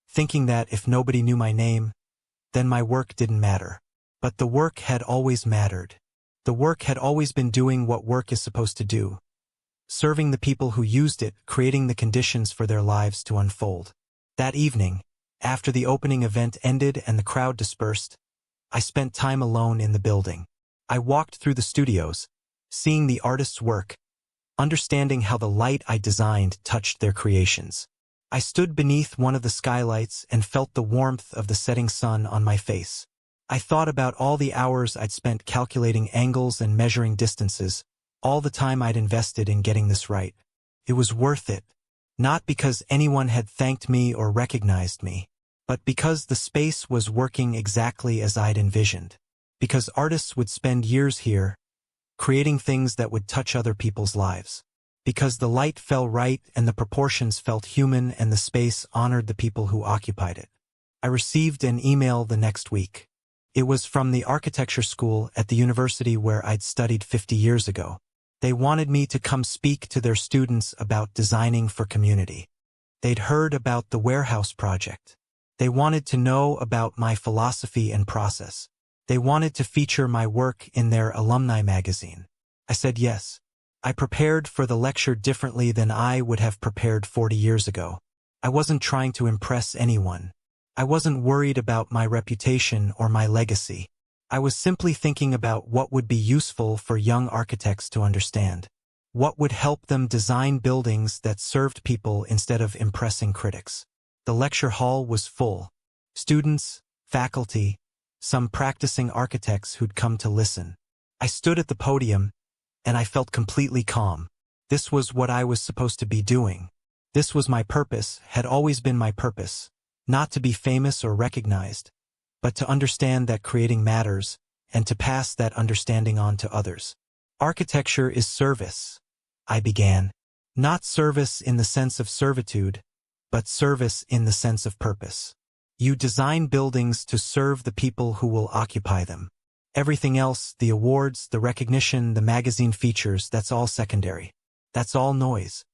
thinking that if nobody knew my name, then my work didn't matter. But the work had always mattered. The work had always been doing what work is supposed to do, serving the people who used it, creating the conditions for their lives to unfold. That evening, after the opening event ended and the crowd dispersed, I spent time alone in the building. I walked through the studios, seeing the artists' work, understanding how the light I designed touched their creations. I stood beneath one of the skylights and felt the warmth of the setting sun on my face. I thought about all the hours I'd spent calculating angles and measuring distances, all the time I'd invested in getting this right. It was worth it, not because anyone had thanked me or recognized me, but because the space was working exactly as I'd envisioned. Because artists would spend years here, creating things that would touch other people's lives. Because the light fell right and the proportions felt human and the space honored the people who occupied it. I received an email the next week. It was from the architecture school at the university where I'd studied 50 years ago. They wanted me to come speak to their students about designing for community. They'd heard about the warehouse project. They wanted to know about my philosophy and process. They wanted to feature my work in their alumni magazine. I said yes. I prepared for the lecture differently than I would have prepared 40 years ago. I wasn't trying to impress anyone. I wasn't worried about my reputation or my legacy. I was simply thinking about what would be useful for young architects to understand. What would help them design buildings that served people instead of impressing critics. The lecture hall was full. Students, faculty, some practicing architects who'd come to listen. I stood at the podium, and I felt completely calm. This was what I was supposed to be doing. This was my purpose, had always been my purpose. Not to be famous or recognized, but to understand that creating matters, and to pass that understanding on to others. Architecture is service, I began. Not service in the sense of servitude, but service in the sense of purpose. You design buildings to serve the people who will occupy them. Everything else, the awards, the recognition, the magazine features, that's all secondary. That's all noise.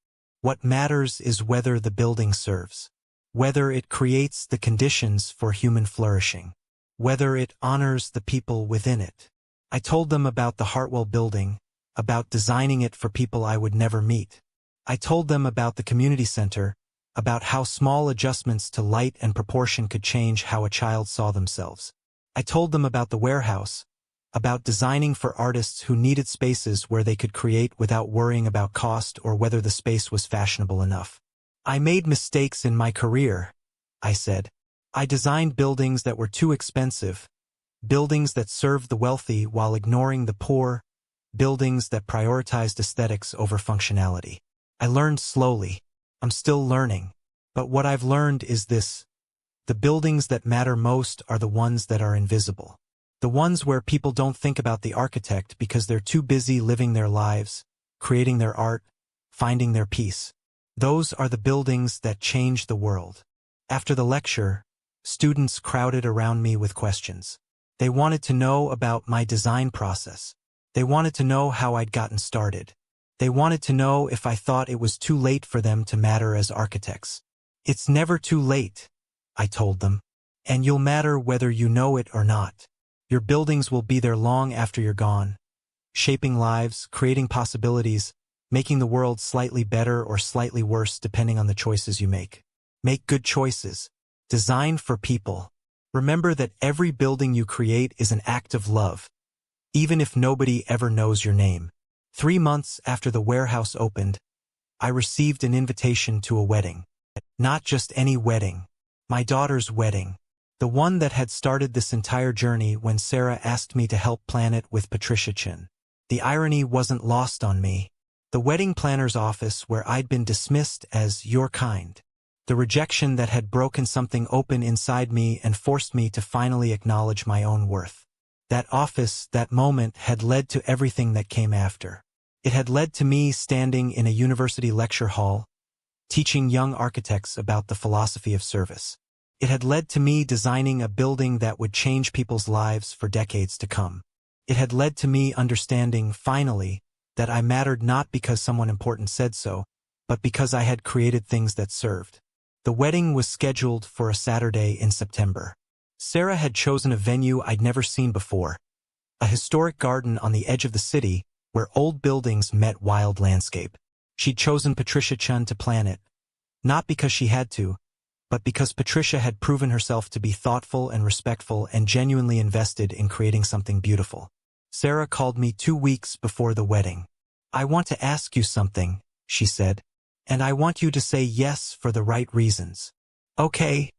What matters is whether the building serves. Whether it creates the conditions for human flourishing. Whether it honors the people within it. I told them about the Hartwell building, about designing it for people I would never meet. I told them about the community center, about how small adjustments to light and proportion could change how a child saw themselves. I told them about the warehouse, about designing for artists who needed spaces where they could create without worrying about cost or whether the space was fashionable enough. I made mistakes in my career, I said. I designed buildings that were too expensive, buildings that served the wealthy while ignoring the poor, buildings that prioritized aesthetics over functionality. I learned slowly. I'm still learning. But what I've learned is this. The buildings that matter most are the ones that are invisible. The ones where people don't think about the architect because they're too busy living their lives, creating their art, finding their peace. Those are the buildings that change the world. After the lecture, students crowded around me with questions. They wanted to know about my design process. They wanted to know how I'd gotten started. They wanted to know if I thought it was too late for them to matter as architects. It's never too late, I told them. And you'll matter whether you know it or not. Your buildings will be there long after you're gone, shaping lives, creating possibilities, making the world slightly better or slightly worse depending on the choices you make. Make good choices. Design for people. Remember that every building you create is an act of love, even if nobody ever knows your name. 3 months after the warehouse opened, I received an invitation to a wedding. Not just any wedding. My daughter's wedding. The one that had started this entire journey when Sarah asked me to help plan it with Patricia Chin. The irony wasn't lost on me. The wedding planner's office where I'd been dismissed as your kind. The rejection that had broken something open inside me and forced me to finally acknowledge my own worth. That office, that moment, had led to everything that came after. It had led to me standing in a university lecture hall, teaching young architects about the philosophy of service. It had led to me designing a building that would change people's lives for decades to come. It had led to me understanding, finally, that I mattered not because someone important said so, but because I had created things that served. The wedding was scheduled for a Saturday in September. Sarah had chosen a venue I'd never seen before, a historic garden on the edge of the city where old buildings met wild landscape. She'd chosen Patricia Chun to plan it, not because she had to, but because Patricia had proven herself to be thoughtful and respectful and genuinely invested in creating something beautiful. Sarah called me 2 weeks before the wedding. "I want to ask you something," she said. "And I want you to say yes for the right reasons." "Okay,"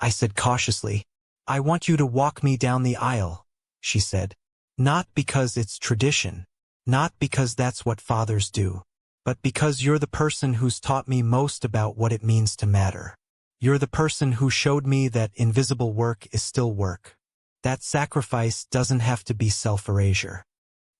I said cautiously. "I want you to walk me down the aisle," she said. "Not because it's tradition, not because that's what fathers do, but because you're the person who's taught me most about what it means to matter. You're the person who showed me that invisible work is still work, that sacrifice doesn't have to be self-erasure,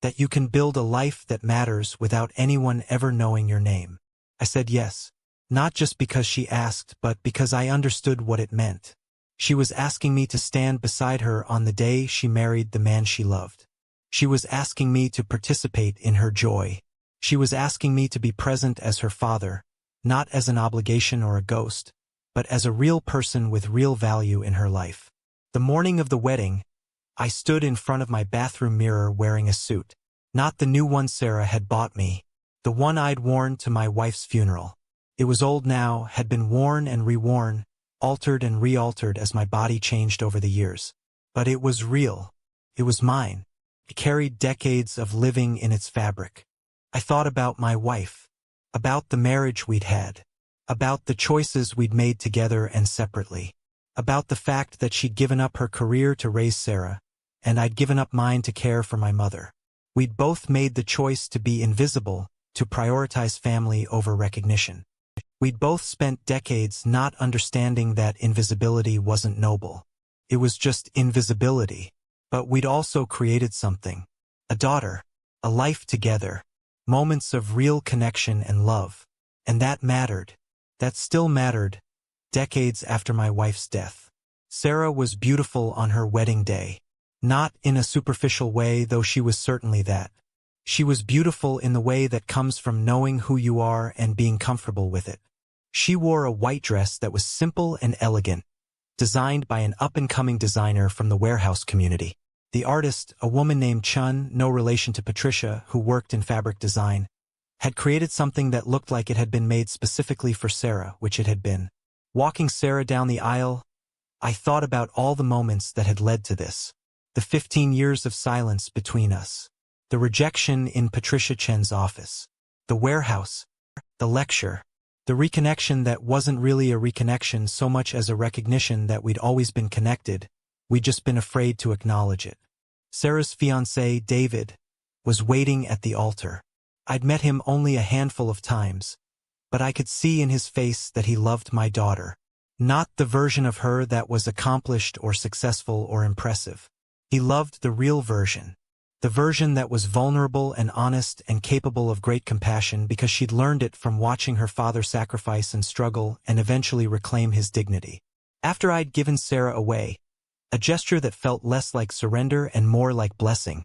that you can build a life that matters without anyone ever knowing your name." I said yes, not just because she asked, but because I understood what it meant. She was asking me to stand beside her on the day she married the man she loved. She was asking me to participate in her joy. She was asking me to be present as her father, not as an obligation or a ghost, but as a real person with real value in her life. The morning of the wedding, I stood in front of my bathroom mirror wearing a suit, not the new one Sarah had bought me, the one I'd worn to my wife's funeral. It was old now, had been worn and reworn, altered and re-altered as my body changed over the years. But it was real. It was mine. It carried decades of living in its fabric. I thought about my wife, about the marriage we'd had, about the choices we'd made together and separately, about the fact that she'd given up her career to raise Sarah, and I'd given up mine to care for my mother. We'd both made the choice to be invisible, to prioritize family over recognition. We'd both spent decades not understanding that invisibility wasn't noble. It was just invisibility. But we'd also created something. A daughter. A life together. Moments of real connection and love. And that mattered. That still mattered, decades after my wife's death. Sarah was beautiful on her wedding day. Not in a superficial way, though she was certainly that. She was beautiful in the way that comes from knowing who you are and being comfortable with it. She wore a white dress that was simple and elegant, designed by an up-and-coming designer from the warehouse community. The artist, a woman named Chun, no relation to Patricia, who worked in fabric design, had created something that looked like it had been made specifically for Sarah, which it had been. Walking Sarah down the aisle, I thought about all the moments that had led to this. The 15 years of silence between us. The rejection in Patricia Chen's office. The warehouse. The lecture. The reconnection that wasn't really a reconnection so much as a recognition that we'd always been connected, we'd just been afraid to acknowledge it. Sarah's fiancé, David, was waiting at the altar. I'd met him only a handful of times, but I could see in his face that he loved my daughter. Not the version of her that was accomplished or successful or impressive. He loved the real version. The version that was vulnerable and honest and capable of great compassion because she'd learned it from watching her father sacrifice and struggle and eventually reclaim his dignity. After I'd given Sarah away, a gesture that felt less like surrender and more like blessing,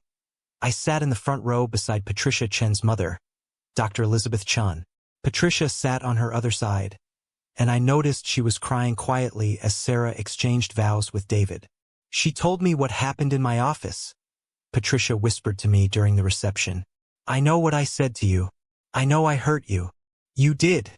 I sat in the front row beside Patricia Chen's mother, Dr. Elizabeth Chen. Patricia sat on her other side, and I noticed she was crying quietly as Sarah exchanged vows with David. She told me what happened in my office, Patricia whispered to me during the reception. I know what I said to you. I know I hurt you. You did,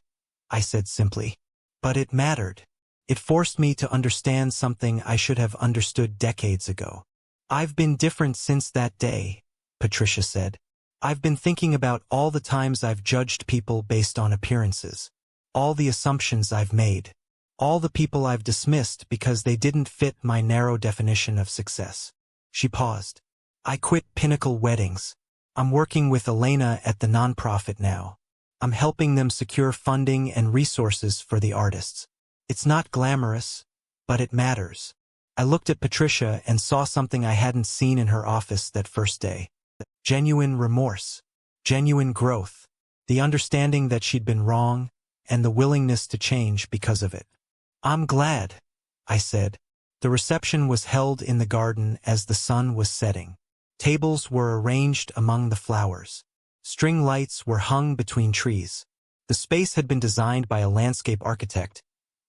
I said simply. But it mattered. It forced me to understand something I should have understood decades ago. I've been different since that day, Patricia said. I've been thinking about all the times I've judged people based on appearances, all the assumptions I've made, all the people I've dismissed because they didn't fit my narrow definition of success. She paused. I quit Pinnacle Weddings. I'm working with Elena at the nonprofit now. I'm helping them secure funding and resources for the artists. It's not glamorous, but it matters. I looked at Patricia and saw something I hadn't seen in her office that first day. Genuine remorse, genuine growth, the understanding that she'd been wrong, and the willingness to change because of it. I'm glad, I said. The reception was held in the garden as the sun was setting. Tables were arranged among the flowers. String lights were hung between trees. The space had been designed by a landscape architect,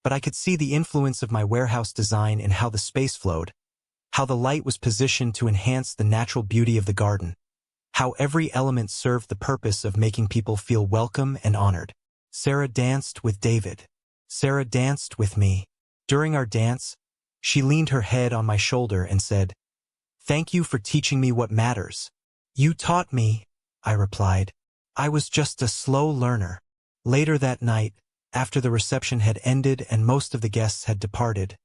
but I could see the influence of my warehouse design in how the space flowed, how the light was positioned to enhance the natural beauty of the garden, how every element served the purpose of making people feel welcome and honored. Sarah danced with David. Sarah danced with me. During our dance, she leaned her head on my shoulder and said, "Thank you for teaching me what matters." "You taught me," I replied. "I was just a slow learner." Later that night, after the reception had ended and most of the guests had departed,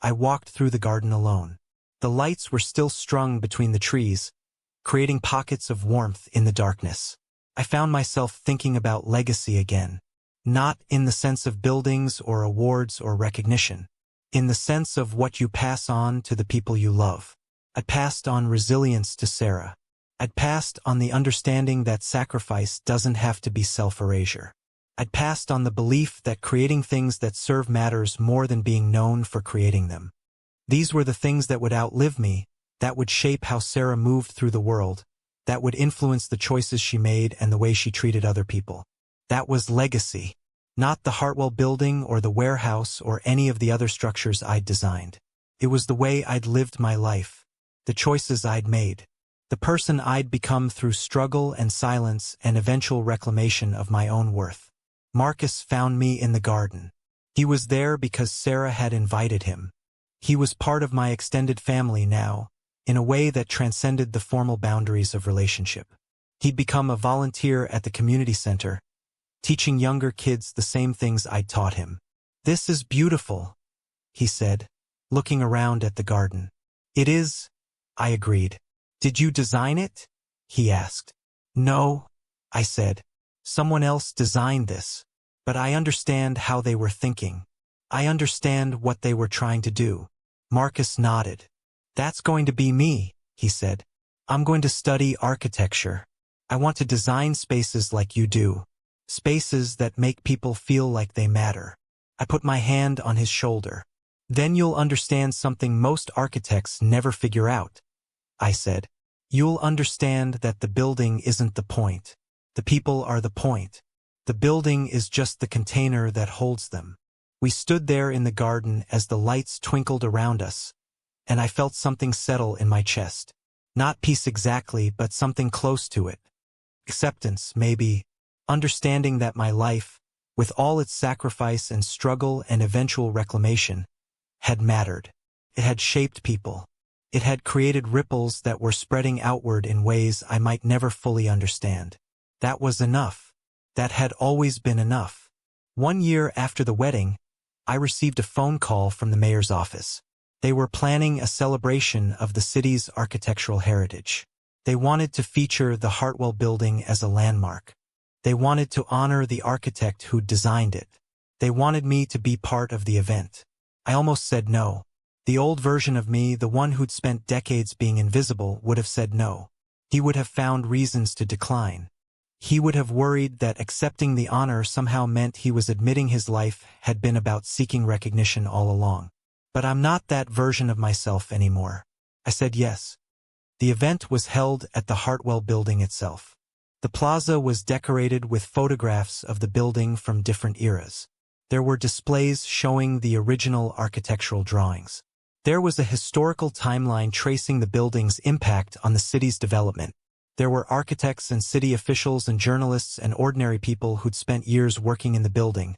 I walked through the garden alone. The lights were still strung between the trees, creating pockets of warmth in the darkness. I found myself thinking about legacy again, not in the sense of buildings or awards or recognition, in the sense of what you pass on to the people you love. I passed on resilience to Sarah. I'd passed on the understanding that sacrifice doesn't have to be self-erasure. I'd passed on the belief that creating things that serve matters more than being known for creating them. These were the things that would outlive me, that would shape how Sarah moved through the world, that would influence the choices she made and the way she treated other people. That was legacy, not the Hartwell building or the warehouse or any of the other structures I'd designed. It was the way I'd lived my life, the choices I'd made, the person I'd become through struggle and silence and eventual reclamation of my own worth. Marcus found me in the garden. He was there because Sarah had invited him. He was part of my extended family now, in a way that transcended the formal boundaries of relationship. He'd become a volunteer at the community center, teaching younger kids the same things I'd taught him. "This is beautiful," he said, looking around at the garden. "It is," I agreed. "Did you design it?" he asked. "No," I said. "Someone else designed this. But I understand how they were thinking. I understand what they were trying to do." Marcus nodded. "That's going to be me," he said. "I'm going to study architecture. I want to design spaces like you do, spaces that make people feel like they matter." I put my hand on his shoulder. "Then you'll understand something most architects never figure out," I said. "You'll understand that the building isn't the point. The people are the point. The building is just the container that holds them." We stood there in the garden as the lights twinkled around us, and I felt something settle in my chest. Not peace exactly, but something close to it. Acceptance, maybe. Understanding that my life, with all its sacrifice and struggle and eventual reclamation, had mattered. It had shaped people. It had created ripples that were spreading outward in ways I might never fully understand. That was enough. That had always been enough. 1 year after the wedding, I received a phone call from the mayor's office. They were planning a celebration of the city's architectural heritage. They wanted to feature the Hartwell building as a landmark. They wanted to honor the architect who designed it. They wanted me to be part of the event. I almost said no. The old version of me, the one who'd spent decades being invisible, would have said no. He would have found reasons to decline. He would have worried that accepting the honor somehow meant he was admitting his life had been about seeking recognition all along. But I'm not that version of myself anymore. I said yes. The event was held at the Hartwell building itself. The plaza was decorated with photographs of the building from different eras. There were displays showing the original architectural drawings. There was a historical timeline tracing the building's impact on the city's development. There were architects and city officials and journalists and ordinary people who'd spent years working in the building,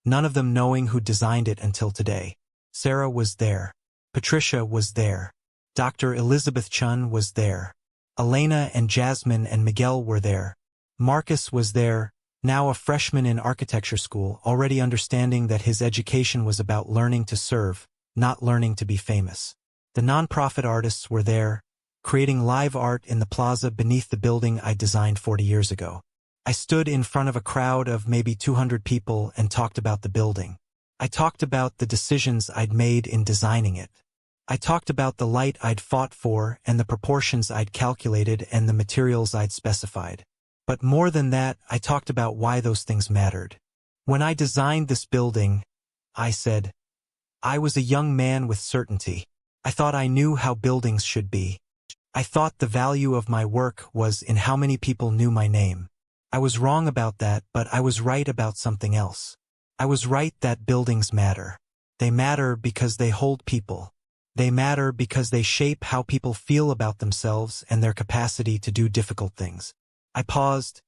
none of them knowing who designed it until today. Sarah was there. Patricia was there. Dr. Elizabeth Chun was there. Elena and Jasmine and Miguel were there. Marcus was there, now a freshman in architecture school, already understanding that his education was about learning to serve, not learning to be famous. The nonprofit artists were there, creating live art in the plaza beneath the building I designed 40 years ago. I stood in front of a crowd of maybe 200 people and talked about the building. I talked about the decisions I'd made in designing it. I talked about the light I'd fought for and the proportions I'd calculated and the materials I'd specified. But more than that, I talked about why those things mattered. When I designed this building, I said, I was a young man with certainty. I thought I knew how buildings should be. I thought the value of my work was in how many people knew my name. I was wrong about that, but I was right about something else. I was right that buildings matter. They matter because they hold people. They matter because they shape how people feel about themselves and their capacity to do difficult things. I paused,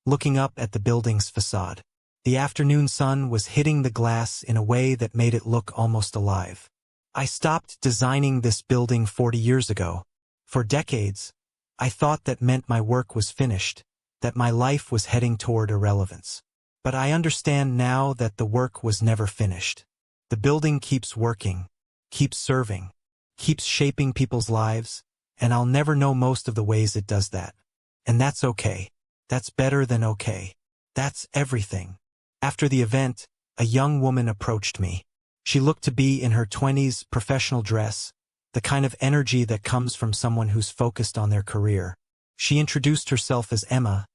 looking up at the building's facade. The afternoon sun was hitting the glass in a way that made it look almost alive. I stopped designing this building 40 years ago. For decades, I thought that meant my work was finished, that my life was heading toward irrelevance. But I understand now that the work was never finished. The building keeps working, keeps serving, keeps shaping people's lives, and I'll never know most of the ways it does that. And that's okay. That's better than okay. That's everything. After the event, a young woman approached me. She looked to be in her 20s, professional dress, the kind of energy that comes from someone who's focused on their career. She introduced herself as Emma,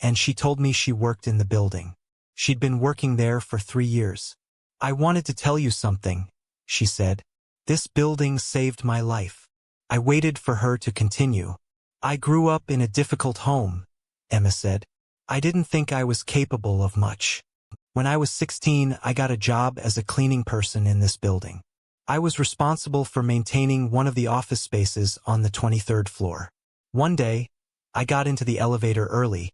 and she told me she worked in the building. She'd been working there for 3 years. I wanted to tell you something, she said. This building saved my life. I waited for her to continue. I grew up in a difficult home, Emma said. I didn't think I was capable of much. When I was 16, I got a job as a cleaning person in this building. I was responsible for maintaining one of the office spaces on the 23rd floor. One day, I got into the elevator early,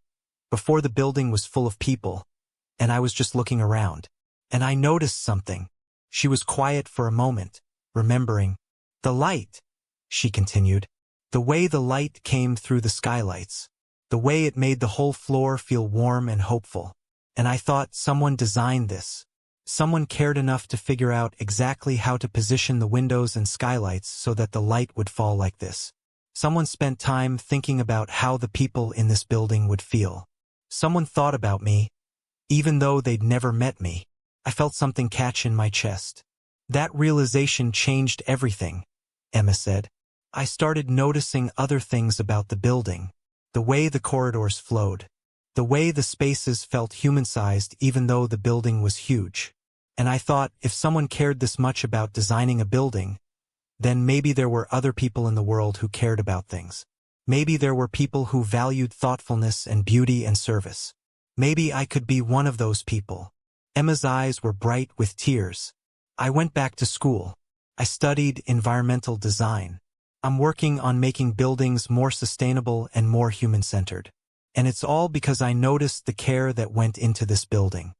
before the building was full of people, and I was just looking around. And I noticed something. She was quiet for a moment, remembering. The light, she continued. The way the light came through the skylights. The way it made the whole floor feel warm and hopeful. And I thought someone designed this. Someone cared enough to figure out exactly how to position the windows and skylights so that the light would fall like this. Someone spent time thinking about how the people in this building would feel. Someone thought about me, even though they'd never met me. I felt something catch in my chest. That realization changed everything, Emma said. I started noticing other things about the building. The way the corridors flowed. The way the spaces felt human-sized even though the building was huge. And I thought, if someone cared this much about designing a building, then maybe there were other people in the world who cared about things. Maybe there were people who valued thoughtfulness and beauty and service. Maybe I could be one of those people. Emma's eyes were bright with tears. I went back to school. I studied environmental design. I'm working on making buildings more sustainable and more human-centered. And it's all because I noticed the care that went into this building.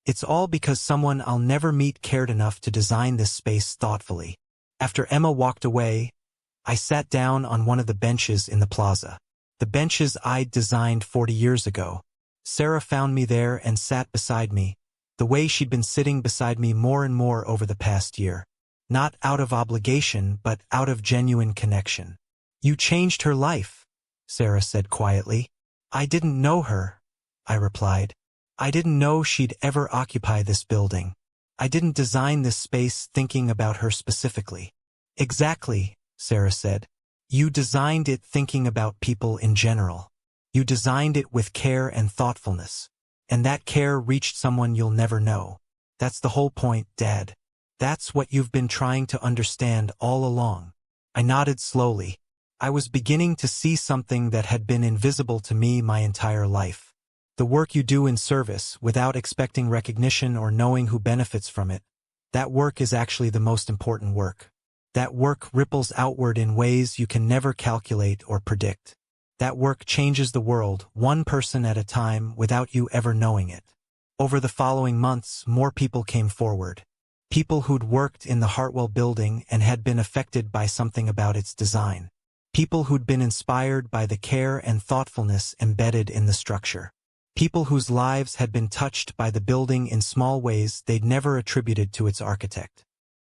It's all because someone I'll never meet cared enough to design this space thoughtfully. After Emma walked away, I sat down on one of the benches in the plaza. The benches I'd designed 40 years ago. Sarah found me there and sat beside me, the way she'd been sitting beside me more and more over the past year. Not out of obligation, but out of genuine connection. You changed her life, Sarah said quietly. I didn't know her, I replied. I didn't know she'd ever occupy this building. I didn't design this space thinking about her specifically. Exactly, Sarah said. You designed it thinking about people in general. You designed it with care and thoughtfulness. And that care reached someone you'll never know. That's the whole point, Dad. That's what you've been trying to understand all along. I nodded slowly. I was beginning to see something that had been invisible to me my entire life. The work you do in service, without expecting recognition or knowing who benefits from it, that work is actually the most important work. That work ripples outward in ways you can never calculate or predict. That work changes the world, one person at a time, without you ever knowing it. Over the following months, more people came forward. People who'd worked in the Hartwell building and had been affected by something about its design. People who'd been inspired by the care and thoughtfulness embedded in the structure. People whose lives had been touched by the building in small ways they'd never attributed to its architect.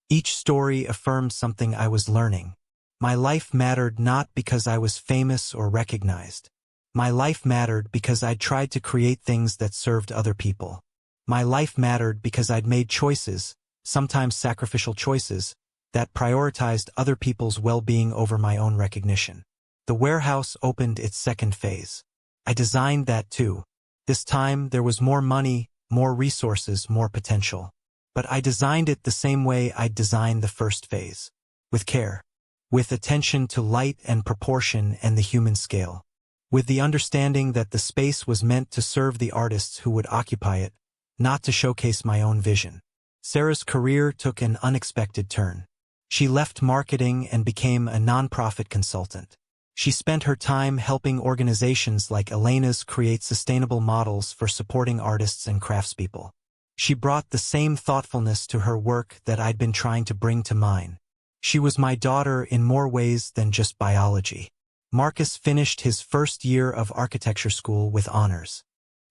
Each story affirmed something I was learning. My life mattered not because I was famous or recognized. My life mattered because I'd tried to create things that served other people. My life mattered because I'd made choices, sometimes sacrificial choices, that prioritized other people's well-being over my own recognition. The warehouse opened its second phase. I designed that too. This time there was more money, more resources, more potential. But I designed it the same way I'd designed the first phase. With care. With attention to light and proportion and the human scale. With the understanding that the space was meant to serve the artists who would occupy it, not to showcase my own vision. Sarah's career took an unexpected turn. She left marketing and became a nonprofit consultant. She spent her time helping organizations like Elena's create sustainable models for supporting artists and craftspeople. She brought the same thoughtfulness to her work that I'd been trying to bring to mine. She was my daughter in more ways than just biology. Marcus finished his first year of architecture school with honors.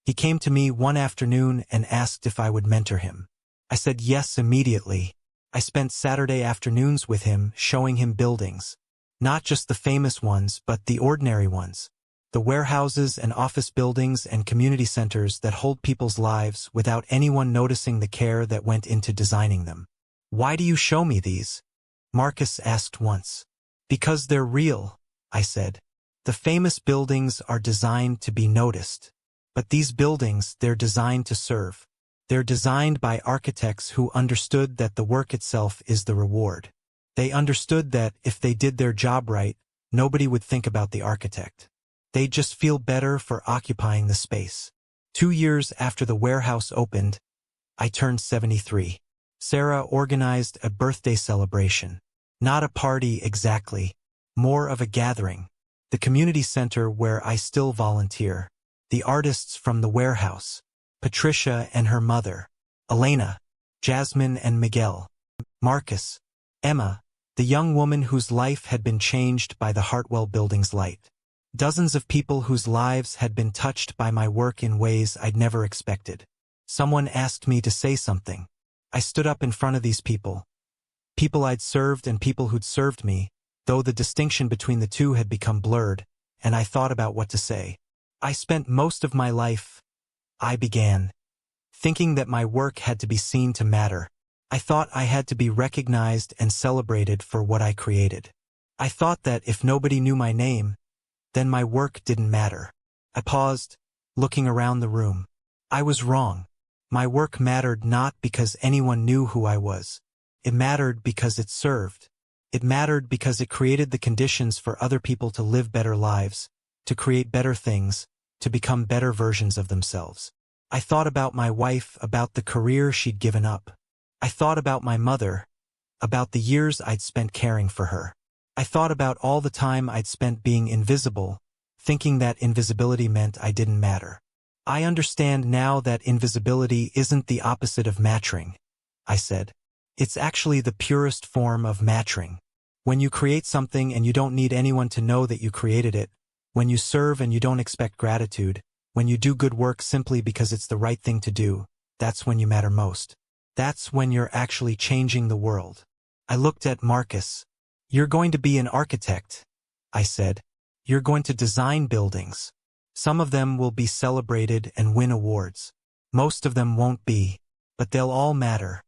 He came to me one afternoon and asked if I would mentor him. I said yes immediately. I spent Saturday afternoons with him, showing him buildings. Not just the famous ones, but the ordinary ones. The warehouses and office buildings and community centers that hold people's lives without anyone noticing the care that went into designing them. "Why do you show me these?" Marcus asked once. "Because they're real," I said. "The famous buildings are designed to be noticed. But these buildings, they're designed to serve. They're designed by architects who understood that the work itself is the reward. They understood that if they did their job right, nobody would think about the architect. They'd just feel better for occupying the space." 2 years after the warehouse opened, I turned 73. Sarah organized a birthday celebration. Not a party exactly, more of a gathering. The community center where I still volunteer. The artists from the warehouse. Patricia and her mother. Elena. Jasmine and Miguel. Marcus. Emma, the young woman whose life had been changed by the Hartwell building's light. Dozens of people whose lives had been touched by my work in ways I'd never expected. Someone asked me to say something. I stood up in front of these people. People I'd served and people who'd served me, though the distinction between the two had become blurred, and I thought about what to say. I spent most of my life, I began, thinking that my work had to be seen to matter. I thought I had to be recognized and celebrated for what I created. I thought that if nobody knew my name, then my work didn't matter. I paused, looking around the room. I was wrong. My work mattered not because anyone knew who I was. It mattered because it served. It mattered because it created the conditions for other people to live better lives, to create better things, to become better versions of themselves. I thought about my wife, about the career she'd given up. I thought about my mother, about the years I'd spent caring for her. I thought about all the time I'd spent being invisible, thinking that invisibility meant I didn't matter. I understand now that invisibility isn't the opposite of mattering, I said. It's actually the purest form of mattering. When you create something and you don't need anyone to know that you created it, when you serve and you don't expect gratitude, when you do good work simply because it's the right thing to do, that's when you matter most. That's when you're actually changing the world. I looked at Marcus. "You're going to be an architect," I said. "You're going to design buildings. Some of them will be celebrated and win awards. Most of them won't be, but they'll all matter.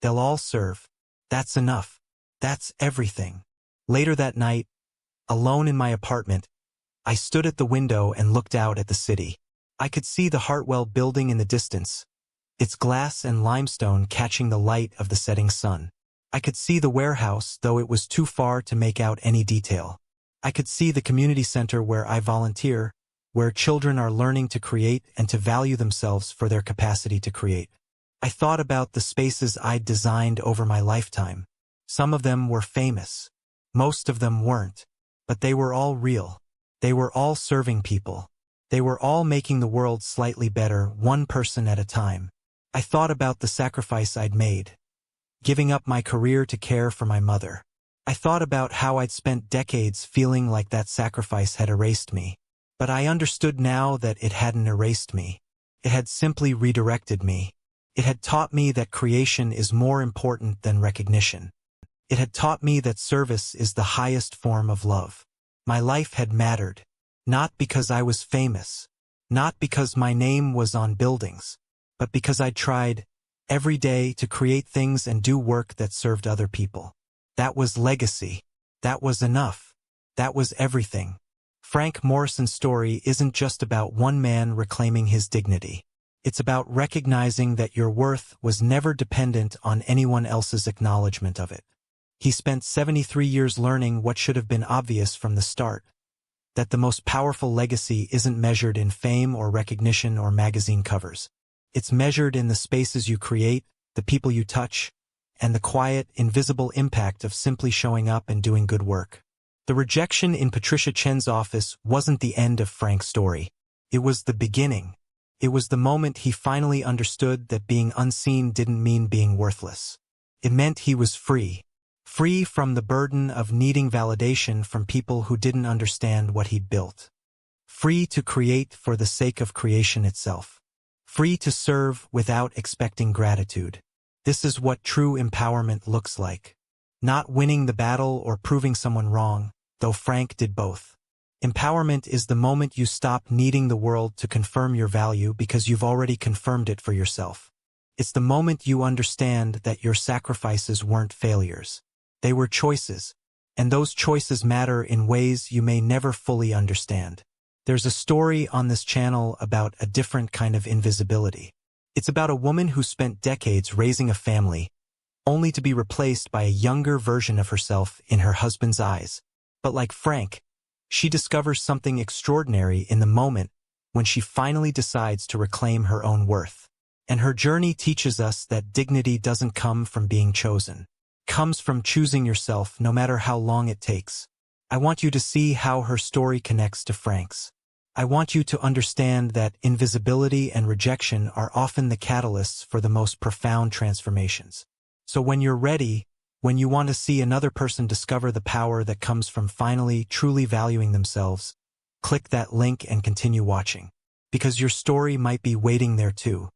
They'll all serve. That's enough. That's everything." Later that night, alone in my apartment, I stood at the window and looked out at the city. I could see the Hartwell building in the distance, its glass and limestone catching the light of the setting sun. I could see the warehouse, though it was too far to make out any detail. I could see the community center where I volunteer, where children are learning to create and to value themselves for their capacity to create. I thought about the spaces I'd designed over my lifetime. Some of them were famous. Most of them weren't. But they were all real. They were all serving people. They were all making the world slightly better, one person at a time. I thought about the sacrifice I'd made, giving up my career to care for my mother. I thought about how I'd spent decades feeling like that sacrifice had erased me. But I understood now that it hadn't erased me. It had simply redirected me. It had taught me that creation is more important than recognition. It had taught me that service is the highest form of love. My life had mattered, not because I was famous, not because my name was on buildings, but because I tried every day to create things and do work that served other people. That was legacy. That was enough. That was everything. Frank Morrison's story isn't just about one man reclaiming his dignity. It's about recognizing that your worth was never dependent on anyone else's acknowledgement of it. He spent 73 years learning what should have been obvious from the start, that the most powerful legacy isn't measured in fame or recognition or magazine covers. It's measured in the spaces you create, the people you touch, and the quiet, invisible impact of simply showing up and doing good work. The rejection in Patricia Chen's office wasn't the end of Frank's story. It was the beginning. It was the moment he finally understood that being unseen didn't mean being worthless. It meant he was free. Free from the burden of needing validation from people who didn't understand what he'd built. Free to create for the sake of creation itself. Free to serve without expecting gratitude. This is what true empowerment looks like. Not winning the battle or proving someone wrong, though Frank did both. Empowerment is the moment you stop needing the world to confirm your value because you've already confirmed it for yourself. It's the moment you understand that your sacrifices weren't failures. They were choices, and those choices matter in ways you may never fully understand. There's a story on this channel about a different kind of invisibility. It's about a woman who spent decades raising a family, only to be replaced by a younger version of herself in her husband's eyes. But like Frank, she discovers something extraordinary in the moment when she finally decides to reclaim her own worth. And her journey teaches us that dignity doesn't come from being chosen. It comes from choosing yourself no matter how long it takes. I want you to see how her story connects to Frank's. I want you to understand that invisibility and rejection are often the catalysts for the most profound transformations. So when you're ready, when you want to see another person discover the power that comes from finally truly valuing themselves, click that link and continue watching. Because your story might be waiting there too.